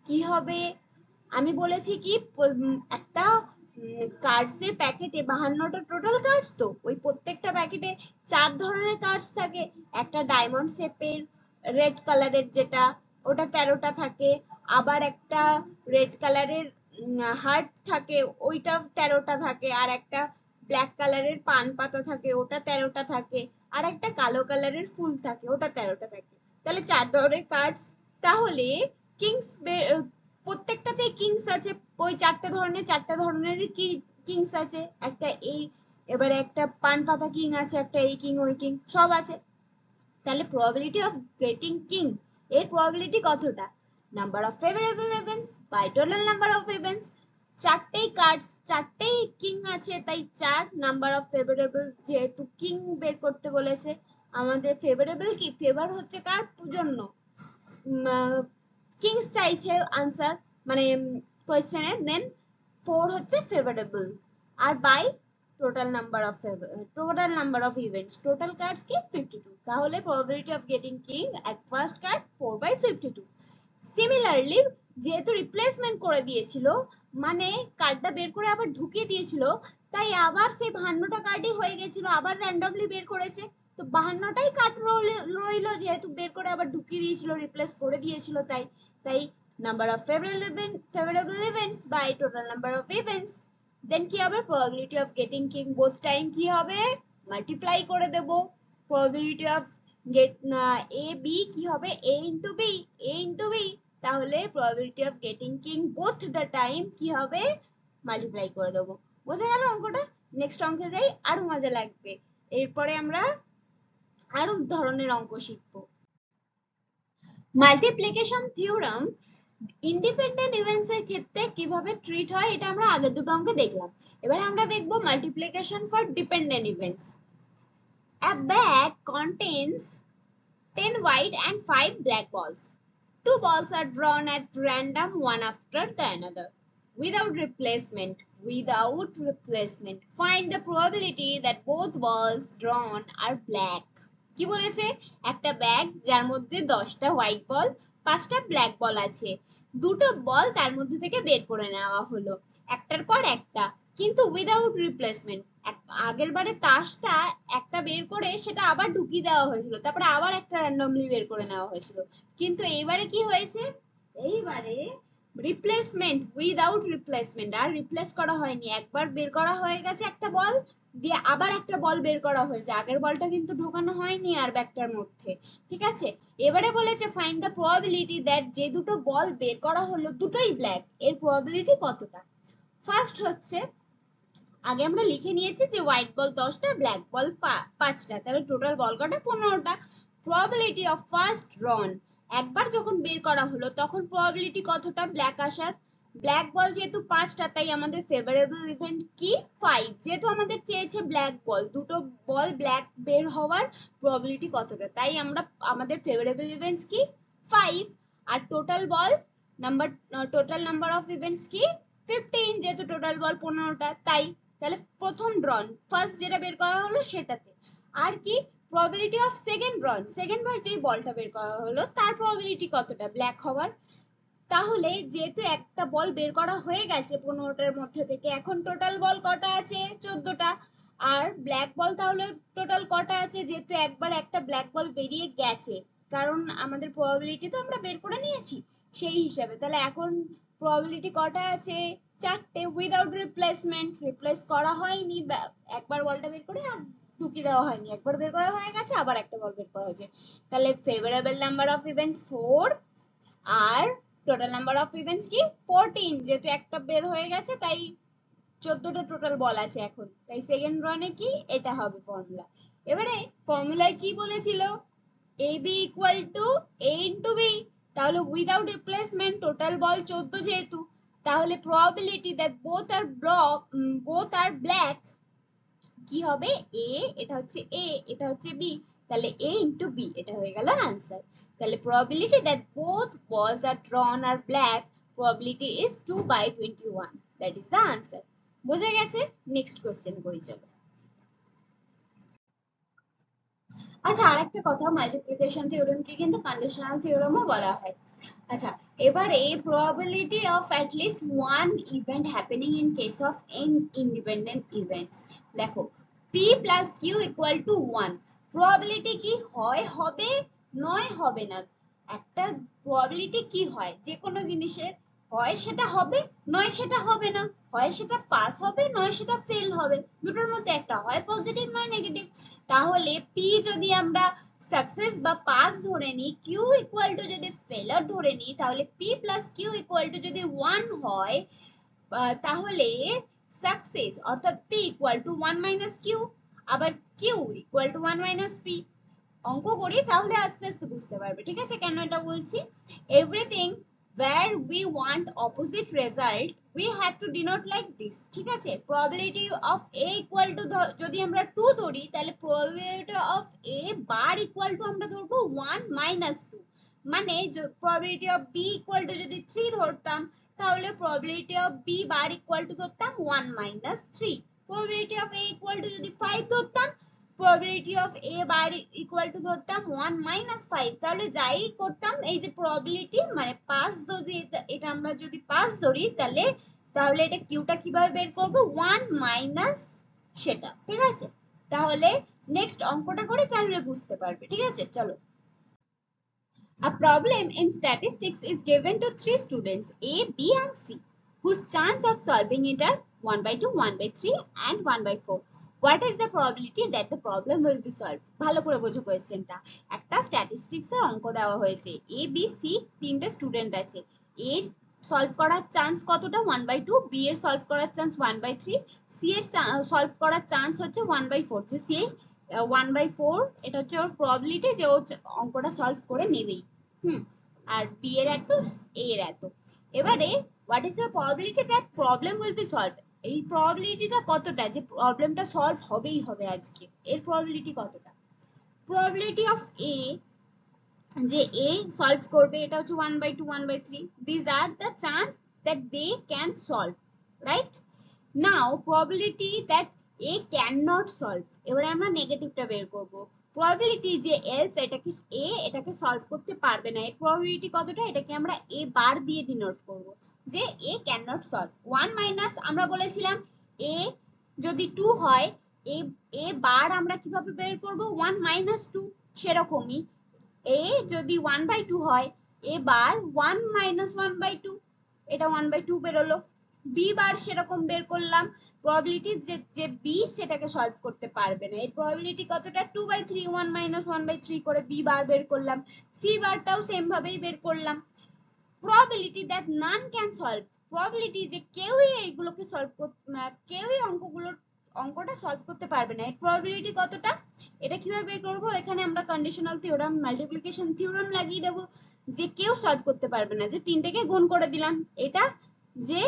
কি হবে, আমি বলেছি কি একটা কার্ডস এর প্যাকেটে 52টা টোটাল কার্ডস, তো ওই প্রত্যেকটা প্যাকেটে 4 ধরনের কার্ডস থাকে। একটা ডায়মন্ড শেপের রেড কালারের যেটা, ওটা 13টা থাকে। আবার একটা রেড কালারের হার্ট থাকে, ওইটা 13টা থাকে। আর একটা ব্ল্যাক কালারের পান পাতা থাকে, ওটা 13টা থাকে। আর একটা কালো কালারের ফুল থাকে, ওটা 13টা থাকে। তাহলে 4 ধরনের কার্ডস। তাহলে কিংস, প্রত্যেকটাতেই কিংস আছে, ওই 4টে ধরনেরই কিংস আছে। একটা এই, এবারে একটা পান পাতা কিং আছে, একটা এই কিং ওই কিং সব আছে। তাহলে প্রবাবিলিটি অফ গেটিং কিং এর প্রবাবিলিটি কতটা, number of favourable events by total number of events. 4টেই কার্ডস, 4টেই কিং আছে, তাই 4 নাম্বার অফ ফেভারেবল, যেহেতু কিং বের করতে বলেছে আমাদের। ফেভারেবল কি, ফেভার হচ্ছে কার জন্য, কিংস চাইছে আনসার, মানে কোয়েশ্চেনে। দেন 4 হচ্ছে ফেভারেবল, আর by total number of events, total cards কি 52। তাহলে probability of getting king at first card 4/52। Similarly, যেহেতু রিপ্লেসমেন্ট করে দিয়েছিল, মানে কার্ডটা বের করে আবার ঢুকিয়ে দিয়েছিল, তাই আবার সেই 52টা কার্ডই হয়ে গেছিল, আবার র্যান্ডমলি বের করেছে। তো 52টাই কার্ড রইলো, যেহেতু বের করে আবার ঢুকিয়ে দিয়েছিল, রিপ্লেস করে দিয়েছিল, তাই তাই number of favourable events by total number of events. Then কি হবে, probability of getting king both time কি হবে, মাল্টিপ্লাই করে দেব। Probability of get A B কি হবে, A into B, A into B. তাহলে probability of getting king both the time কি হবে, মাল্টিপ্লাই করে দেবো। বোঝা গেল অঙ্কটা? নেক্সট অঙ্কে যাই, আরো মজা লাগবে। এরপরে আমরা আরো ধরনের অঙ্ক শিখবো। মাল্টিপ্লিকেশন থিওরাম ইন্ডিপেন্ডেন্ট ইভেন্টস এর ক্ষেত্রে কিভাবে ট্রিট হয়, এটা আমরা আগের দুটো অঙ্কে দেখলাম। এবারে আমরা দেখবো multiplication for dependent events. A bag contains 10 white and 5 black balls. 2 balls are drawn at random one after the another. Without replacement. Find the probability that both balls drawn are black. কি বলেছে, একটা bag যার মধ্যে 10টা white ball 5টা black বল আছে, দুটো বল তার মধ্যে থেকে বের করে নেওয়া হলো একটার পর একটা, কিন্তু উইদাউট রিপ্লেসমেন্ট। আগের বারে তাসটা একটা বের করে সেটা আবার ঢুকিয়ে দেওয়া হয়েছিল, তারপরে আবার একটা র্যান্ডমলি বের করে নেওয়া হয়েছিল। কিন্তু এইবারে কি হয়েছে, এইবারে রিপ্লেসমেন্ট, উইদাউট রিপ্লেসমেন্ট, আর রিপ্লেস করা হয়নি। একবার বের করা হয়ে গেছে একটা বল, দিয়ে আবার একটা বল বের করা হয়েছে, আগের বলটা কিন্তু ঢোকানো হয়নি আর ব্যাগটার মধ্যে। ঠিক আছে, এবারে বলেছে ফাইন্ড দ্য প্রবাবিলিটি দ্যাট যে দুটো বল বের করা হলো দুটোই ব্ল্যাক, এর প্রবাবিলিটি কতটা। ফার্স্ট হচ্ছে, আগে আমরা লিখে নিয়েছি যে হোয়াইট বল 10টা, ব্ল্যাক বল 5টা, তাহলে টোটাল বল কটা 15টা। প্রবাবিলিটি অফ ফার্স্ট রন, একবার যখন বের করা হলো তখন প্রবাবিলিটি কতটা ব্ল্যাক আসার। ব্ল্যাক বল যেহেতু 5টা, তাই আমাদের ফেভারেবল ইভেন্ট কি 5, যেহেতু আমাদের চেয়েছে ব্ল্যাক বল, দুটো বল ব্ল্যাক বের হওয়ার প্রবাবিলিটি কতটা, তাই আমরা আমাদের ফেভারেবল ইভেন্টস কি 5। আর টোটাল নাম্বার অফ ইভেন্টস কি 15, যেহেতু টোটাল বল 15টা, তাই তাহলে প্রথম ড্রন ফার্স্ট যেটা বের করা হলো সেটাতে। আর কি, প্রবাবিলিটি অফ সেকেন্ড বার যেই বলটা বের করা হলো তার প্রবাবিলিটি কতটা ব্ল্যাক হওয়ার। তাহলে যেহেতু একটা বল বের করা হয়ে গেছে 15টার মধ্যে থেকে, এখন টোটাল বল কটা আছে 14টা। আর ব্ল্যাক বল তাহলে টোটাল কটা আছে, যেহেতু একবার একটা ব্ল্যাক বল বেরিয়ে গেছে, কারণ আমাদের প্রবাবিলিটি তো আমরা বের করে নিয়েছি সেই হিসাবে। তাহলে এখন প্রবাবিলিটি কটা আছে 4টে, উইদাউট রিপ্লেসমেন্ট, রিপ্লেস করা হয়নি, একবার বলটা বের করে আর ঢুকিয়ে দেওয়া হয়নি, একবার বের করা হয়ে গেছে আবার একটা বল বের করা হয়েছে। তাহলে ফেভারেবল নাম্বার অফ ইভেন্টস 4, আর টোটাল নাম্বার অফ ইভেন্টস কি 14, যেহেতু একটা বের হয়ে গেছে তাই 14টা টোটাল বল আছে এখন, তাই সেকেন্ড রানে কি এটা হবে ফর্মুলা। এবারে ফর্মুলায় কি বলেছিল, A B equal to A into B, তাহলে উইদাউট রিপ্লেসমেন্ট টোটাল বল 14 যেহেতু, তাহলে প্রবাবিলিটি দ্যাট বোথ আর ব্ল্যাক কি হবে a, এটা হচ্ছে a, এটা হচ্ছে b, তাহলে a into b, এটা হয়ে গেল आंसर। তাহলে probability that both balls are drawn are black, probability is 2/21, that is the answer। বোঝা গেছে? নেক্সট কোশ্চেন করি চলো। আচ্ছা, আরেকটা কথা, মাল্টিপ্লিকেশন থিওরেমকে কিন্তু কন্ডিশনাল থিওরেমও বলা হয়। আচ্ছা, এবারে probability of at least one event happening in case of n independent events, দেখো p plus q equal to 1, probability কি হয় হবে, নয় হবে না। একটা probability কি হয়, যে কোনো জিনিসের হয় সেটা হবে, নয় সেটা হবে না, হয় সেটা পাস হবে, নয় সেটা ফেল হবে, দুটোর মধ্যে একটা, হয় পজিটিভ নয় নেগেটিভ। তাহলে p যদি আমরা সাকসেস বা পাস ধরে নিই, কিউ ইকুয়াল টু যদি ফেলার ধরে নিই, তাহলে P plus Q equal to যদি 1 হয়, তাহলে সাকসেস অর্থাৎ P equal to 1 minus Q, আবার Q equal to 1 minus P. অঙ্ক করি তাহলে আস্তে আস্তে বুঝতে পারবে, ঠিক আছে কেন এটা বলছি। Everything where we want opposite result we have to denote like this, ঠিক আছে। probability of a equal to যদি আমরা 2 ধরি, তাহলে probability of a bar equal to আমরা ধরবো 1 minus 2, মানে probability of b equal to যদি 3 ধরতাম, তাহলে probability of b bar equal to ধরতাম 1 minus 3, probability of a equal to যদি 5 ধরতাম, probability of a bar equal to ধরতাম 1 minus 5, তাহলে যাই করতাম এই যে probability মানে পাস যদি এটা আমরা যদি পাস ধরি, তাহলে তাহলে এটা কিউটা কিভাবে বের করব, 1 মাইনাস সেটা, ঠিক আছে। তাহলে নেক্সট অঙ্কটা করে তাহলে বুঝতে পারবে, ঠিক আছে চলো। A problem in statistics is given to three students A, B and C whose chance of solving it are 1/2, 1/3 and 1/4. What is the probability that the problem will be solved? ভালো করে বোঝো কোয়েশ্চেনটা। একটা স্ট্যাটিস্টিক্স এর অঙ্ক দেওয়া হয়েছে, এ B C তিনটে স্টুডেন্ট আছে। এর সলভ করার চান্স কতটা, 1/2, বি এর সলভ করার চান্স 1/3, সি এর সলভ করার চান্স হচ্ছে 1/4, যে সি 1/4 এটা হচ্ছে ওর প্রবাবিলিটি যে ও অঙ্কটা সলভ করে নেবেই। আর বি এর এত, এ এর এত। এবারে what is the probability that problem will be solved, এই প্রবাবিলিটিটা কতটা যে প্রবলেমটা সলভ হবেই হবে আজকে, এর প্রবাবিলিটি কতটা। প্রবাবিলিটি অফ এ, যে এ সলভ করবে, এটা হচ্ছে 1/2, 1/3, this or the chance that they can solve, right. Now probability that A can not solve, এবারে আমরা নেগেটিভটা বের করব। প্রবাবিলিটি যে এলস এটাকে এ এটাকে সলভ করতে পারবে না, এর প্রবাবিলিটি কতটা, এটাকে আমরা এ বার দিয়ে ডিনোট করব, যে এ ক্যান নট সলভ। 1 মাইনাস আমরা বলেছিলাম এ যদি 2 হয়, এ এ বার আমরা কিভাবে বের করব, 1 মাইনাস 2, সেরকমই এ যদি 1/2 হয়, এ বার 1 মাইনাস 1/2, এটা 1/2 বেরোলো। বি বার সেরকম বের করলাম, প্রবাবিলিটি যে বি সেটাকে সলভ করতে পারবে না, এর প্রবাবিলিটি কতটা, 2/3, 1 মাইনাস 1/3 করে বি বার বের করলাম। সি বারটাও সেম ভাবেই বের করলাম। Probability that none can solve, probability যে কেউই এইগুলোকে সলভ করতে, কেউই অঙ্কটা সলভ করতে পারবে না, এর প্রবাবিলিটি কতটা, এটা কিভাবে বের করবো, এখানে আমরা কন্ডিশনাল থিওরাম মাল্টিপ্লিকেশন থিওরাম লাগিয়ে দেবো, যে কেউ সলভ করতে পারবে না, যে তিনটেকে গুণ করে দিলাম, এটা যে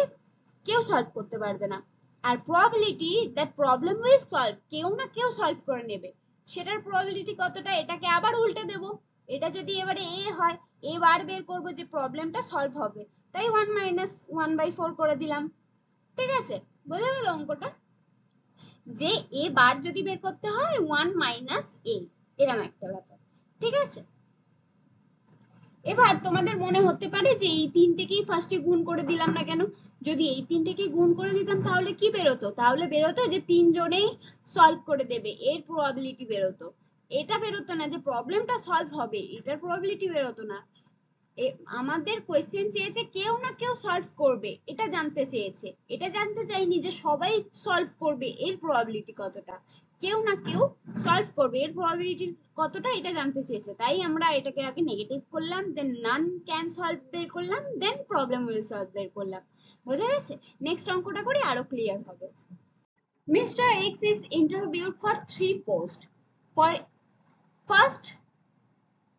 কেউ সলভ করতে পারবে না। আর probability that problem will solve, কেউ না কেউ সলভ করে নেবে, সেটার প্রবাবিলিটি কতটা, এটাকে আবার উল্টে দেব, এটা যদি এবারে এ হয়, এ বার বের করবো যে প্রবলেমটা সলভ হবে, তাই 1 মাইনাস 1/4 করে দিলাম, ঠিক আছে। বোঝা গেল অঙ্কটা, যে এ বার যদি বের করতে হয় 1 মাইনাস এ, এরকম একটা ব্যাপার, ঠিক আছে। এবার তোমাদের মনে হতে পারে যে এই তিনটেকেই ফার্স্টে গুণ করে দিলাম না কেন, যদি এই তিনটেকেই গুণ করে দিতাম তাহলে কি বেরোতো, তাহলে বেরোতো যে তিনজনেই সলভ করে দেবে, এর প্রবাবিলিটি বেরোতো। এটা বেরোতো না যে প্রবলেমটা সলভ হবে, এটার প্রবাবিলিটি বেরোতো না। আমাদের কোয়েশ্চেন চেয়েছে কেউ না কেউ সলভ করবে, এটা জানতে চেয়েছে, এটা জানতে চাইনি যে সবাই সলভ করবে এর প্রবাবিলিটি কতটা, কেউ না কেউ সলভ করবে এর প্রবাবিলিটি কতটা, এটা জানতে চেয়েছে, তাই আমরা এটাকে আগে নেগেটিভ করলাম, দেন নান ক্যান সলভ বের করলাম, দেন প্রবলেম উইল সলভ বের করলাম। বোঝা গেছে? নেক্সট অঙ্কটা করে আরো ক্লিয়ার হবে। Mister x is interviewed for 3 post, for first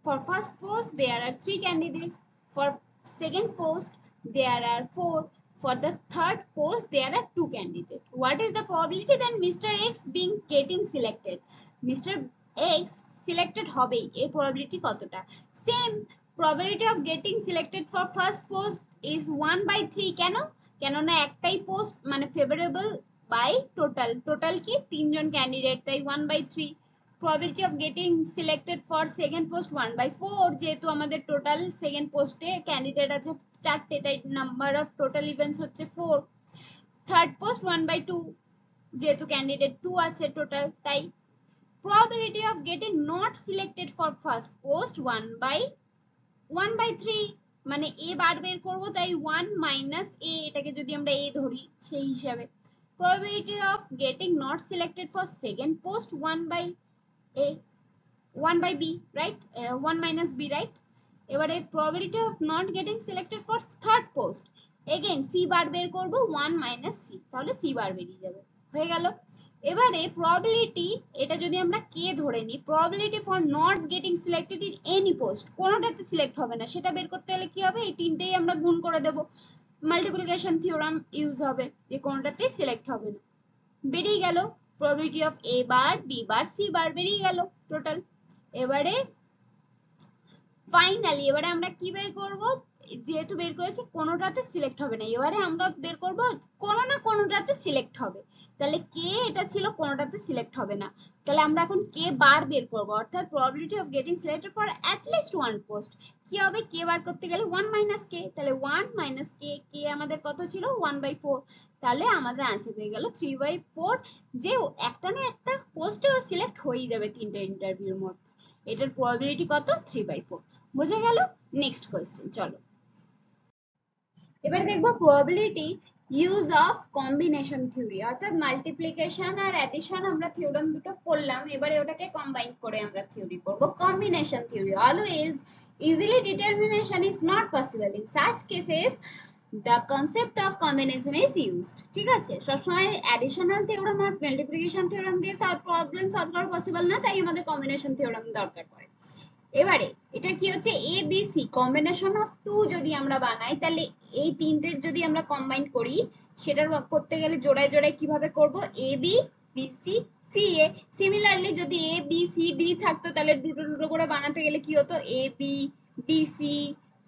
For first post, there are 3 candidates. For second post, there are 4. for the third post there are 2 candidates. What is the probability that Mr. X being getting selected? Mr. X selected হবে এর probability কতটা? Same probability of getting selected for first post is 1/3 কেন? কেননা একটাই post মানে favorable by total কি 3 জন candidate তাই 1/3 probability of getting selected for second post 1/4 যেহেতু আমাদের টোটাল সেকেন্ড পোস্টে ক্যান্ডিডেট আছে 4টে তাই নাম্বার অফ টোটাল ইভেন্টস হচ্ছে 4 থার্ড পোস্ট 1/2 যেহেতু ক্যান্ডিডেট 2 আছে টোটাল তাই probability of getting not selected for first post 1/3 মানে a বার বের করব তাই 1 মাইনাস a এটাকে যদি আমরা a ধরি সেই হিসাবে probability of getting not selected for second post 1/b right 1 minus b right এবারে probability of not getting selected for third post again c বার বের করব 1 minus c তাহলে c বার বেরিয়ে যাবে হয়ে গেল এবারে probability এটা যদি আমরা k ধরে নিই probability for not getting selected in any post কোনোটাতে সিলেক্ট হবে না সেটা বের করতে হলে কি হবে এই তিনটেই আমরা গুণ করে দেব মাল্টিপ্লিকেশন থিওরাম ইউজ হবে যে কোনোটাতে সিলেক্ট হবে না বেরিয়ে গেল probability of a bar b bar c বার বেরিয়ে গেল টোটাল এবারে ফাইনালি এবারে আমরা কি বের করব যেহেতু বের করেছি কোনোটাতে সিলেক্ট হবে না এবারে আমরা বের করব কোনো না কোনোটাতে সিলেক্ট হবে তাহলে কে এটা ছিল কোনোটাতে সিলেক্ট হবে না তাহলে আমরা এখন কে বার বের করব অর্থাৎ probability of getting selected for at least one post কি হবে কে বার করতে গেলে 1 minus k তাহলে 1 minus k কে আমাদের কত ছিল 1/4 তাহলে আমাদের आंसर হয়ে গেল 3/4 যে একটা না একটা পোস্টে সিলেক্ট হয়ে যাবে তিনটা ইন্টারভিউর মধ্যে এটার probability কত 3/4 বুঝে গেল নেক্সট কোশ্চেন চলো এবারে দেখবো probability use of combination theory অর্থাৎ মাল্টিপ্লিকেশন আর অ্যাডিশন আমরা থিওরেম দুটো পড়লাম এবারে ওটাকে কম্বাইন করে আমরা থিওরি করব combination theory always easily determination is not possible in such cases the concept of combination is used ঠিক আছে সব সময় অ্যাডিশনাল থিওরেম আর মাল্টিপ্লিকেশন থিওরেম দিয়ে প্রবলেম সলভ করা পসিবল না তাই আমাদের কম্বিনেশন থিওরেম দরকার পড়ে এবারে এটা কি হচ্ছে A B C combination of two যদি আমরা বানাই তাহলে এই তিনটের যদি আমরা কম্বাইন করি সেটা করতে গেলে জোড়ায় জোড়ায় কিভাবে করব A B B C C A similarly যদি এ বি সি ডি থাকতো তাহলে দুটো দুটো করে বানাতে গেলে কি হতো A B D C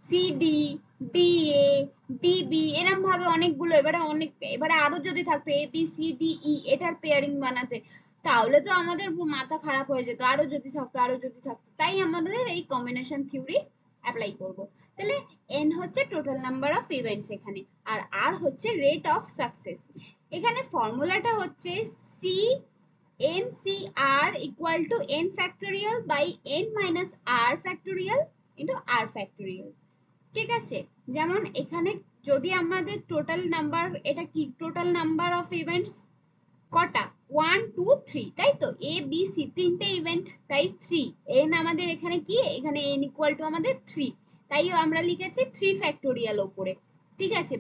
C D D A D B এরকম ভাবে অনেকগুলো এবারে আরো যদি থাকতো A B C D E এটার পেয়ারিং বানাতে তাহলে তো আমাদের মাথা খারাপ হয়ে যেত আরো যদি থাকতো তাই আমাদের এই কম্বিনেশন থিওরি অ্যাপ্লাই করব তাহলে n হচ্ছে টোটাল নাম্বার অফ ইভেন্টস এখানে আর r হচ্ছে রেট অফ সাকসেস এখানে ফর্মুলাটা হচ্ছে c n c r equal to n factorial by n minus r factorial into r factorial ঠিক আছে যেমন এখানে যদি আমাদের টোটাল নাম্বার এটা কি টোটাল নাম্বার অফ ইভেন্টস কটা 1 2 3 তাই তো এ বি সি তিনটে ইভেন্ট তাই 3 এন আমাদের এখানে কি এখানে n ইকুয়াল টু আমাদের 3 তাই আমরা লিখেছি 3 ফ্যাক্টোরিয়াল উপরে ঠিক আছে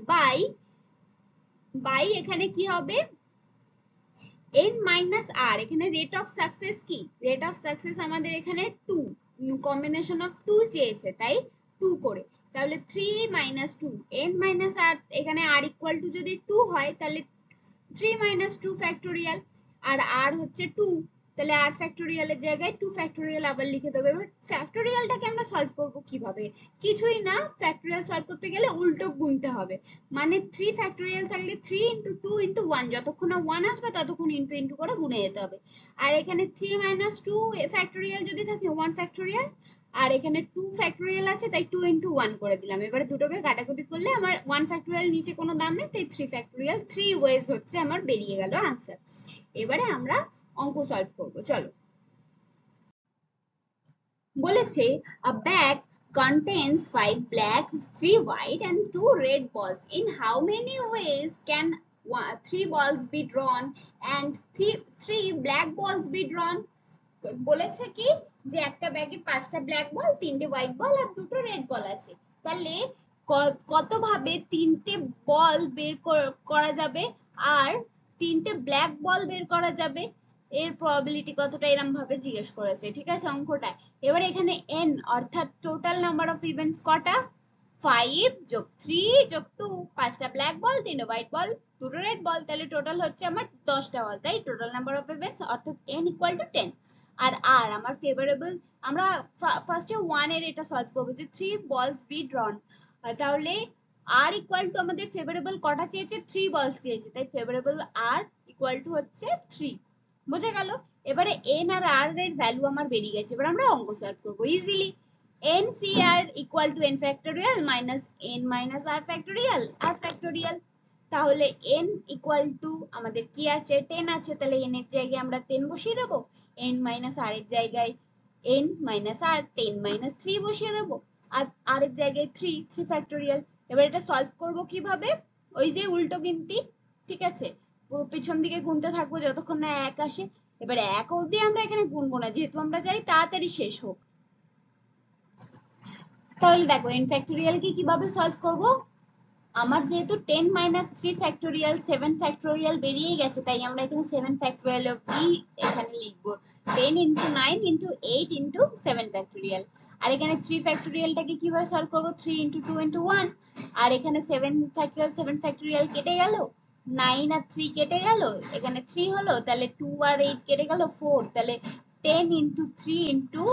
বাই এখানে কি হবে n মাইনাস r এখানে রেট অফ সাকসেস কি রেট অফ সাকসেস আমাদের এখানে 2 কম্বিনেশন অফ 2 চেয়েছে তাই 2 করে তাহলে 3 মাইনাস 2 n মাইনাস r এখানে r ইকুয়াল টু যদি 2 হয় তাহলে 3 minus 2 factorial আর r হচ্ছে 2 তাহলে r factorial এর জায়গায় 2 factorial আবার লিখে দেব এবার ফ্যাক্টোরিয়ালটাকে আমরা সলভ করব কিভাবে কিছুই না ফ্যাক্টোরিয়াল সলভ করতে গেলে উল্টো গুনতে হবে মানে 3 ফ্যাক্টোরিয়াল থাকলে 3 into 2 into 1 যতক্ষণ না 1 আসবে ততক্ষণ ইনটু করে গুনে যেতে হবে আর এখানে 3 minus 2 ফ্যাক্টোরিয়াল যদি থাকে 1 ফ্যাক্টোরিয়াল আর এখানে 2 ফ্যাক্টোরিয়াল আছে তাই 2 into 1 করে দিলাম এবারে দুটোকে কাটাকুটি করলে আমার 1 ফ্যাক্টোরিয়াল নিচে কোনো দাম নেই তাই 3 ফ্যাক্টোরিয়াল 3 ওয়েজ হচ্ছে আমার বেরিয়ে গেল आंसर এবারে আমরা অঙ্ক সলভ করব চলো বলেছে a bag contains 5 black 3 white and 2 red balls in how many ways can 3 balls be drawn and 3 black balls be drawn বলেছে কি যে একটা ব্যাগে 5টা ব্ল্যাক বল 3টে হোয়াইট বল আর দুটো রেড বল আছে তাহলে কত ভাবে 3টে বল বের করা যাবে আর 3টে ব্ল্যাক বল বের করা যাবে এর প্রবাবিলিটি কতটা এরকম ভাবে জিজ্ঞেস করেছে ঠিক আছে অঙ্কটা এবারে এখানে n অর্থাৎ টোটাল নাম্বার অফ ইভেন্টস কটা 5 যোগ 3 যোগ 2, 5টা ব্ল্যাক বল, 3টে হোয়াইট বল, 2টো রেড বল, তাহলে টোটাল হচ্ছে আমার 10টা বল। তাই টোটাল নাম্বার অফ ইভেন্টস অর্থাৎ n ইকুয়াল টু 10। আর আমার ফেভারেবল, আমরা ফার্স্টে 1 এর এটা সলভ করব যে 3 বলস বি ড্রন। তাহলে আর ইকুয়াল টু আমাদের ফেভারেবল কটা চেয়েছে, 3 বলস চেয়েছে, তাই ফেভারেবল আর ইকুয়াল টু হচ্ছে 3। বোঝা গেল? এবারে n আর r এর ভ্যালু আমার বেরিয়ে গেছে, এবার আমরা অঙ্ক সলভ করব easily. NCR equal to n factorial minus n minus r factorial, r factorial। তাহলে n equal to আমাদের কি আছে, 10 আছে, তাহলে n এর জায়গায় আমরা 10 বসিয়ে দেবো, n minus r এর জায়গায় n minus r 10 minus 3 বসিয়ে দেবো, আর r এর জায়গায় 3 factorial। এবার এটা সলভ করব কিভাবে, ওই যে উল্টো গিনতি, ঠিক আছে, পুরো পিছন দিকে গুনতে থাকবো যতক্ষণ না 1 আসে। এবার 1 অবধি আমরা এখানে গুনবো না, যেহেতু আমরা চাই তাড়াতাড়ি শেষ হোক। তাহলে দেখো n ফ্যাক্টোরিয়াল কি কিভাবে সলভ করব, আমার যেহেতু 10 মাইনাস 3 ফ্যাক্টোরিয়াল 7 ফ্যাক্টোরিয়াল বেরিয়ে গেছে, তাই আমরা এখানে 7 ফ্যাক্টোরিয়াল অবধি এখানে লিখবো, 10 ইন্টু 9 ইন্টু 8 ইন্টু 7 ফ্যাক্টোরিয়াল। আর এখানে 3 ফ্যাক্টোরিয়ালটাকে কিভাবে সলভ করবো, 3 ইন্টু 2 ইন্টু 1। আর এখানে 7 ফ্যাক্টোরিয়াল কেটে গেল, 9 আর 3 কেটে গেল, এখানে 3 হলো, তাহলে 2 আর 8 কেটে গেল 4, তাহলে 10 ইন্টু 3 ইন্টু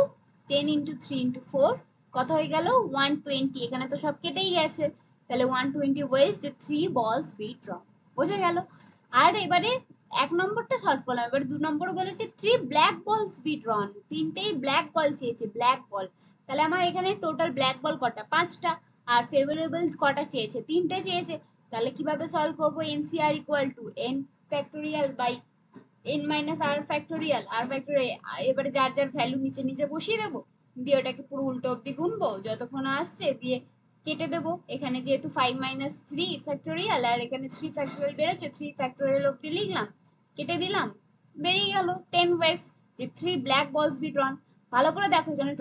10 ইন্টু 3 ইন্টু 4 কত হয়ে গেল, 120। এখানে তো সব কেটেই গেছে, তাহলে 120 ওয়েজ যে 3 বলস বি ড্রপ। বোঝা গেল? আর এবারে 1 নম্বরটা সলভ করলাম, এবার 2 নম্বর বলেছে 3 ব্ল্যাক বলস বি ড্রন, তিনটেই ব্ল্যাক বল চেয়েছে, ব্ল্যাক বল। তাহলে আমার এখানে টোটাল ব্ল্যাক বল কটা, 5টা। আর ফেভারেবল কটা চেয়েছে, 3টে চেয়েছে। তাহলে কিভাবে সলভ করব, NCR equal to n factorial by n minus r factorial, r factorial. এবারে যার যার ভ্যালু নিচে নিচে বসিয়ে দেবো, দিয়ে ওটাকে পুরো উল্টো অবধি গুনবো যতক্ষণ আসছে, দিয়ে কেটে দেবো। এখানে যেহেতু 5 মাইনাস 3 ফ্যাক্টোরিয়াল আর এখানে 3 ফ্যাক্টোরিয়াল বেরোচ্ছে, 3 ফ্যাক্টোরিয়াল অবধি লিখলাম, কেটে দিলাম, বেরিয়ে গেল 10 ওয়েজ যে 3 ব্ল্যাক বলস বি ড্রন। ভালো করে দেখো, এখানে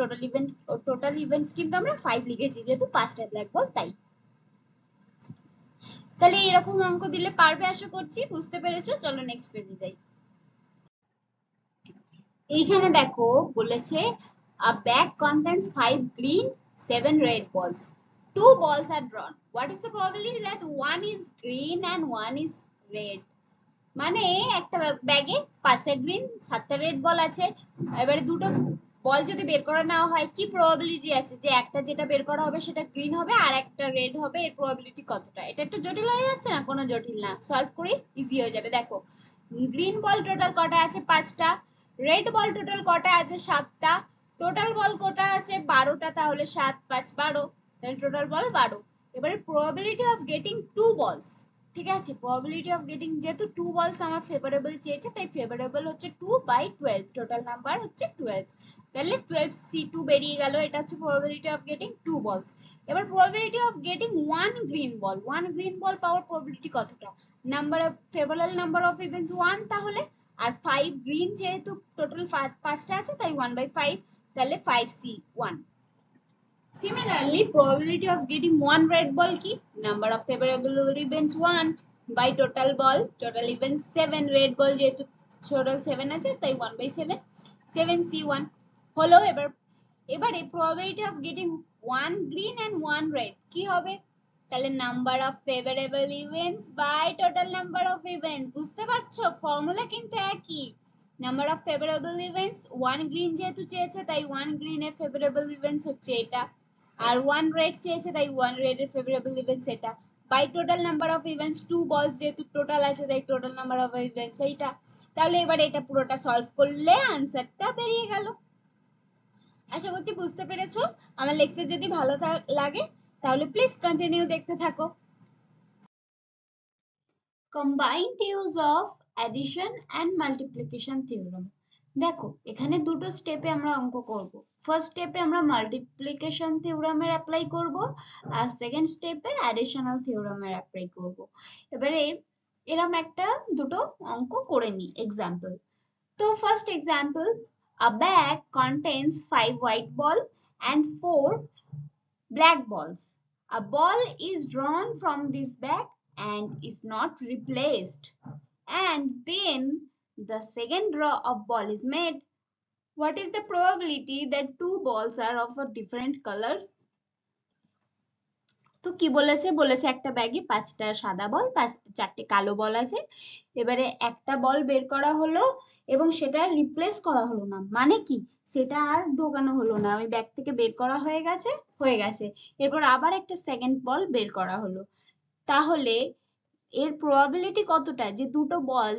টোটাল ইভেন্টস কিন্তু আমরা 5 লিখেছি, যেহেতু 5টা ব্ল্যাক বল তাই। তাহলে এরকম অঙ্ক দিলে পারবে আশা করছি, বুঝতে পেরেছো? চলো নেক্সট পেজে যাই। এইখানে দেখো বলেছে a bag contains 5 green 7 red balls, 2 balls are drawn, what is the probability that one is green and one is red? মানে একটা ব্যাগে 5টা গ্রিন 7টা রেড বল আছে, এবারে দুটো বল যদি বের করে নেওয়া হয়, কি প্রবাবিলিটি আছে যে একটা যেটা বের করা হবে সেটা গ্রিন হবে আর একটা রেড হবে, এর প্রবাবিলিটি কতটা? এটা একটু জটিল হয়ে যাচ্ছে না? কোনো জটিল না, সলভ করি ইজি হয়ে যাবে। দেখো গ্রিন বল টোটাল কটা আছে, 5টা, রেড বল টোটাল কটা আছে, 7টা, টোটাল বল কটা আছে, 12টা, তাহলে 7 5 12, তাহলে টোটাল বল 12। এবারে প্রবাবিলিটি অফ গেটিং 2 বলস, ঠিক আছে, প্রবাবিলিটি অফ গেটিং যেহেতু 2 বলস আমার ফেভারেবল চেয়েছে, তাই ফেভারেবল হচ্ছে 2/12, টোটাল নাম্বার হচ্ছে 12, তাহলে 12C2 বেরিয়ে গেল, এটা হচ্ছে প্রবাবিলিটি অফ গেটিং 2 বলস। এবার probability of getting 1 green ball, 1 green ball পাওয়ার প্রবাবিলিটি কতটা, number of favourable number of events 1, তাহলে আর 5 গ্রিন যেহেতু টোটাল 5টা আছে তাই 1/5, তাহলে 5C1। Similarly, probability of getting one red ball কি, number of favorable events 1 by total ball, total events 7, red ball যেহেতু total 7 আছে তাই 1/7, 7C1 হলো। এবারে probability of getting one green and one red কি হবে, তাহলে number of favourable events by total number of events. বুঝতে পারছো, ফর্মুলা কিন্তু একই, number of favourable events, one green যেহেতু চেয়েছে তাই ওয়ান গ্রিন এর ফেভারেবল ইভেন্টস হচ্ছে এটা, আর ওয়ান রেড চেয়েছে তাই ওয়ান রেড এর ফেভারেবল ইভেন্টস এটা, by total number of events, two balls যেহেতু টোটাল আছে তাই টোটাল নাম্বার অফ ইভেন্টস এইটা। তাহলে এবার এটা পুরোটা সলভ করলে আনসারটা বেরিয়ে গেল। আশা করছি বুঝতে পেরেছো। আমার লেকচার যদি ভালো লাগে তাহলে প্লিজ কন্টিনিউ দেখতে থাকো। Combined use of addition and multiplication theorem। দেখো এখানে দুটো স্টেপে আমরা অঙ্ক করব। ফার্স্ট স্টেপে আমরা মাল্টিপ্লিকেশন থিওরামের অ্যাপ্লাই করব, আর সেকেন্ড স্টেপে অ্যাডিশনাল থিওরামের অ্যাপ্লাই করব। এবারে এরকম একটা দুটো অঙ্ক করে নি এক্সাম্পল। তো first example, a bag contains 5 white ball and 4 black balls. A ball is drawn from this bag and is not replaced. And then the second draw of ball is made. What is the probability that two balls are of a different colors? তো কি বলেছে, বলেছে একটা ব্যাগে 5টা সাদা বল 4টে কালো বল আছে। এবারে একটা বল বের করা হলো এবং সেটা রিপ্লেস করা হলো না, মানে কি, সেটা আর ঢোকানো হলো না, ওই ব্যাগ থেকে বের করা হয়ে গেছে। এরপর আবার একটা সেকেন্ড বল বের করা হলো। তাহলে এর প্রবাবিলিটি কতটা যে দুটো বল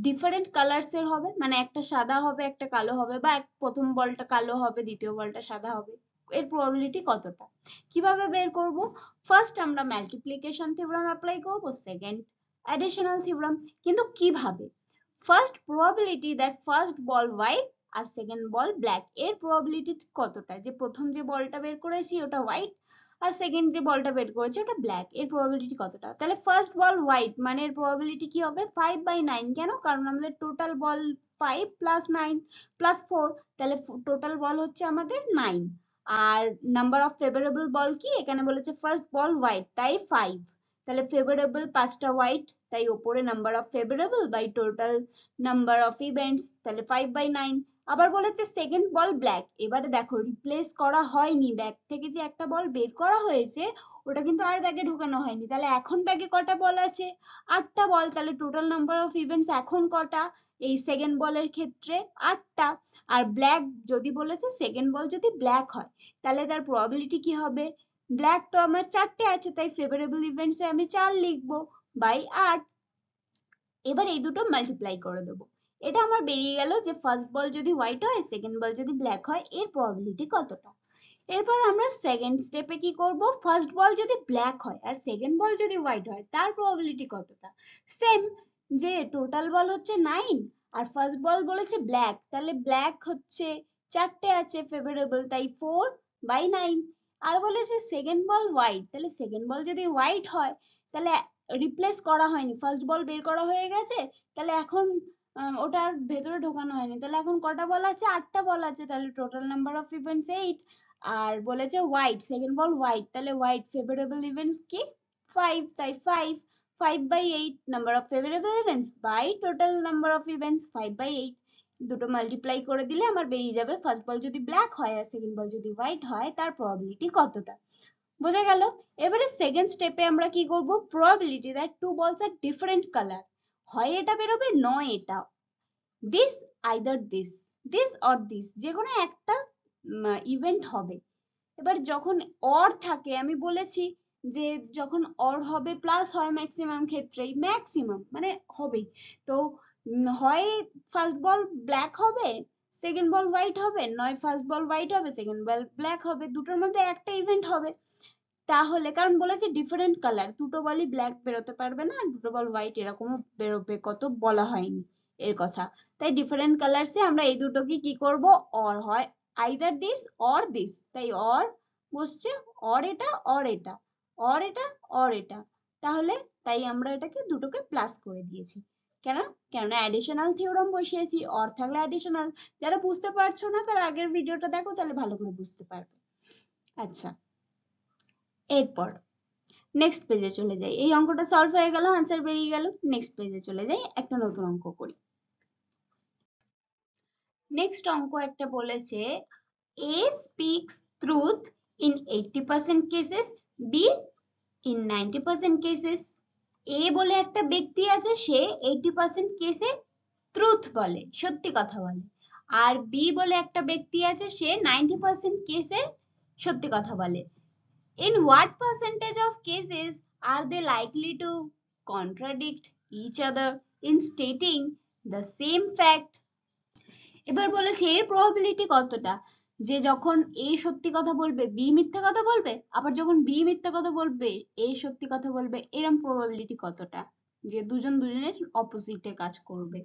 ডিফারেন্ট কালার্স এর হবে, মানে একটা সাদা হবে একটা কালো হবে, বা প্রথম বলটা কালো হবে দ্বিতীয় বলটা সাদা হবে, এর প্রবাবিলিটি কতটা। কিভাবে বের করব? ফার্স্ট আমরা মাল্টিপ্লিকেশন থিওরেম অ্যাপ্লাই করব, সেকেন্ড অ্যাডিশনাল থিওরেম। কিন্তু কিভাবে? First probability that first ball white আর সেকেন্ড বল ব্ল্যাক, এর প্রবাবিলিটি কতটা যে প্রথম যে বলটা বের করেছি ওটা হোয়াইট আর সেকেন্ড যে বলটা বের করেছে ওটা ব্ল্যাক, এর প্রবাবিলিটি কতটা। তাহলে ফার্স্ট বল হোয়াইট মানে এর প্রবাবিলিটি কি হবে 5/9। কেন? কারণ আমাদের টোটাল বল 5 প্লাস 9 প্লাস 4, তাহলে টোটাল বল হচ্ছে আমাদের 9। আর নাম্বার অফ ফেভারেবল বল কি, এখানে বলেছে ফার্স্ট বল হোয়াইট তাই 5, তাহলে ফেভারেবল 5টা হোয়াইট, তাই ওপরে number of favourable by total number of events, তাহলে 5/9। আবার বলেছে সেকেন্ড বল ব্ল্যাক, এবারে দেখো রিপ্লেস করা হয়নি, ব্যাগ থেকে যে একটা বল বের করা হয়েছে ওটা কিন্তু আর ব্যাগে ঢোকানো হয়নি, তাহলে এখন ব্যাগে কটা বল আছে? 8টা বল, তাহলে টোটাল নাম্বার অফ ইভেন্টস এখন কটা এই সেকেন্ড বলের ক্ষেত্রে? 8টা। আর ব্ল্যাক যদি বলেছে সেকেন্ড বল যদি ব্ল্যাক হয় তাহলে তার প্রবাবিলিটি কি হবে? ব্ল্যাক তো আমার 4টে আছে তাই ফেভারেবল ইভেন্টসে আমি 4 লিখবো বাই 8। এবার এই দুটো মাল্টিপ্লাই করে দেবো, এটা আমার বেরিয়ে গেল যে ফার্স্ট বল যদি হোয়াইট হয় সেকেন্ড বল যদি ব্ল্যাক হয় এর প্রবাবিলিটি কতটা। এরপর আমরা সেকেন্ড স্টেপে কি করব, ফার্স্ট বল যদি ব্ল্যাক হয় আর সেকেন্ড বল যদি হোয়াইট হয় তার প্রবাবিলিটি কতটা। সেম, যে টোটাল বল হচ্ছে 9 আর ফার্স্ট বল বলেছে ব্ল্যাক, তাহলে ব্ল্যাক হচ্ছে 4টে আছে ফেভারেবল তাই 4/9। আর বলেছে সেকেন্ড বল হোয়াইট, তাহলে সেকেন্ড বল যদি হোয়াইট হয় তাহলে রিপ্লেস করা হয়নি, ফার্স্ট বল বের করা হয়ে গেছে, তাহলে এখন ওটার ভেতরে ঢোকানো হয়নি, তাহলে এখন কটা বল আছে? 8টা বল আছে, তাহলে টোটাল নাম্বার অফ ইভেন্টস 8। আর বলেছে হোয়াইট, সেকেন্ড বল হোয়াইট, তাহলে হোয়াইট ফেভারেবল ইভেন্টস কি 5, তাই 5/8 number of favourable events by total number of events 5/8। দুটো মাল্টিপ্লাই করে দিলে আমার বেরিয়ে যাবে ফার্স্ট বল যদি ব্ল্যাক হয় আর সেকেন্ড বল যদি হোয়াইট হয় তার প্রবাবিলিটি কতটা। বোঝা গেল? এবারে সেকেন্ড স্টেপে আমরা কি করব, প্রবাবিলিটি দ্যাট টু বলস আর ডিফারেন্ট কালার, হয় এটা বেরোবে নয় এটা, this either this or this, যে কোনো একটা ইভেন্ট হবে। এবার যখন অর থাকে আমি বলেছি যে যখন অর হবে প্লাস হয় ম্যাক্সিমাম ক্ষেত্রেই, ম্যাক্সিমাম মানে হবেই, তো হয় ফার্স্ট বল ব্ল্যাক হবে সেকেন্ড বল হোয়াইট হবে, নয় ফার্স্ট বল হোয়াইট হবে সেকেন্ড বল ব্ল্যাক হবে, দুটোর মধ্যে একটা ইভেন্ট হবে। তাহলে কারণ বলেছে ডিফারেন্ট কালার, দুটো বলই ব্ল্যাক বেরোতে পারবে না, দুটো বল হোয়াইট এরকমও বেরোবে কত বলা হয়নি এর কথা, তাই ডিফারেন্ট কালারসে আমরা এই দুটোকে কি করব, অর হয় আইদার দিস অর দিস, তাই অর বসছে, অর এটা অর এটা, অর এটা অর এটা, তাহলে তাই আমরা এটাকে দুটোকে প্লাস করে দিয়েছি। কেন? কেননা অ্যাডিশনাল থিওরেম বসিয়েছি, অর থাকলে অ্যাডিশনাল। যারা বুঝতে পারছো না তার আগের ভিডিওটা দেখো, তাহলে ভালো করে বুঝতে পারবে। আচ্ছা, এরপর নেক্সট পেজে চলে যাই, এই অঙ্কটা সলভ হয়ে গেল, আনসার বেরিয়ে গেল, নেক্সট পেজে চলে যাই, একটা নতুন অঙ্ক করি। নেক্সট অঙ্ক একটা বলেছে A speaks truth in 80% cases, B in 90% cases। A বলে একটা ব্যক্তি আছে, সে 80% কেসে ট্রুথ বলে, সত্যি কথা বলে, আর B বলে একটা ব্যক্তি আছে সে 90% কেসে সত্যি কথা বলে। In what percentage of cases are they likely to contradict each other in stating the same fact? এবার বলেছে এর প্রবাবিলিটি কতটা যে যখন এ সত্যি কথা বলবে বি মিথ্যা কথা বলবে, আবার যখন বি মিথ্যা কথা বলবে এ সত্যি কথা বলবে, এরকম প্রবাবিলিটি কতটা যে দুজন দুজনের অপোজিটে কাজ করবে।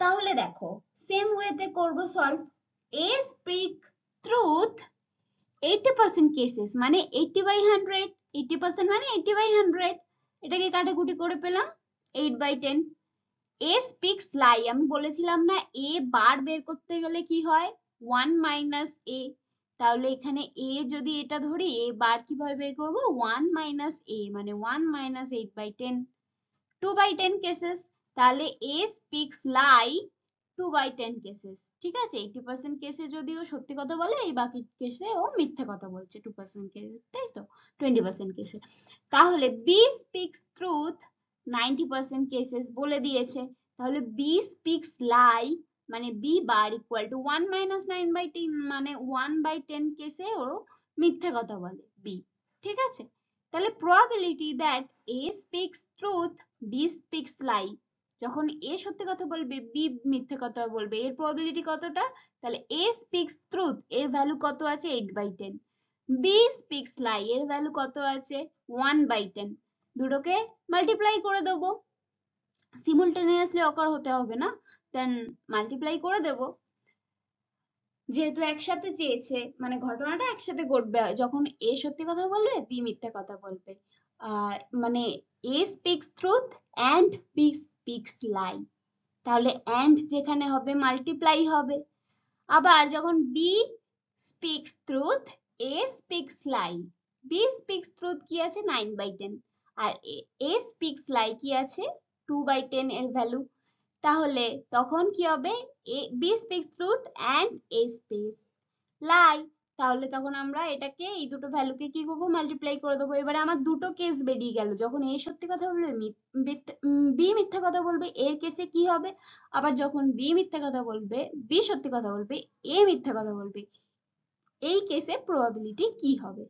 তাহলে দেখো সেম ওয়েতে করব সলভ। এ স্পিক ট্রুথ 80% কেসেস মানে 80/100, 80% মানে 80/100, এটাকে কাটাকুটি করে পেলাম 8/10। এ স্পিক্স লাই, আমি বলেছিলাম না এ বার বের করতে গেলে কি হয় 1 মাইনাস এ, তাহলে এখানে এ যদি এটা ধরি এ বার কিভাবে বের করব 1 মাইনাস এ মানে 1 মাইনাস 8/10, 2/10 কেসেস। তাহলে এ স্পিক্স লাই 2/10 কেসেস, ঠিক আছে। 80% কেসে যদি ও সত্যি কথা বলে, এই বাকি কেসে ও মিথ্যে কথা বলছে 2% কেসে, তাই তো, 20% কেসে। তাহলে বি স্পিক্স ট্রুথ 90% কেসেস বলে দিয়েছে। তাহলে বি স্পিক্স লাই মানে বি বার ইকুয়াল টু 1 - 9/10, মানে 1/10 কেসে ও মিথ্যে কথা বলে বি, ঠিক আছে। তাহলে probability that A speaks truth, B speaks lie, যখন এ সত্যি কথা বলবে বি মিথ্যে কথা বলবে, এর প্রবাবিলিটি কতটা? তাহলে এ স্পিক্স ট্রুথ এর ভ্যালু কত আছে? 8/10। বি স্পিক্স লাই এর ভ্যালু কত আছে? 1/10। দুটোকে মাল্টিপ্লাই করে দেবো, সিমুলটেনিয়াসলি অকার হতে হবে না, দেন মাল্টিপ্লাই করে দেবো। যেহেতু একসাথে চেয়েছে, মানে ঘটনাটা একসাথে ঘটবে, যখন এ সত্যি কথা বলবে বি মিথ্যে কথা বলবে, মানে A speaks truth and B speaks lie, তাহলে অ্যান্ড যেখানে হবে মাল্টিপ্লাই হবে। আবার যখন B speaks truth A speaks lie, B speaks truth কি আছে? 9/10, আর এ স্পিক্স লাই কি আছে? 2/10 এর ভ্যালু। তাহলে তখন কি হবে? B speaks truth and A speaks lie. তাহলে তখন আমরা এটাকে, এই দুটো ভ্যালুকে কি করবো? মাল্টিপ্লাই করে দেবো। এবারে আমার দুটো কেস বেরিয়ে গেল, যখন এ সত্যি কথা বলবে বি মিথ্যা কথা বলবে, এর কেসে কি হবে? আবার যখন বি মিথ্যা কথা বলবে, বি সত্যি কথা বলবে, এ মিথ্যা কথা বলবে, এই কেসে প্রবাবিলিটি কি হবে?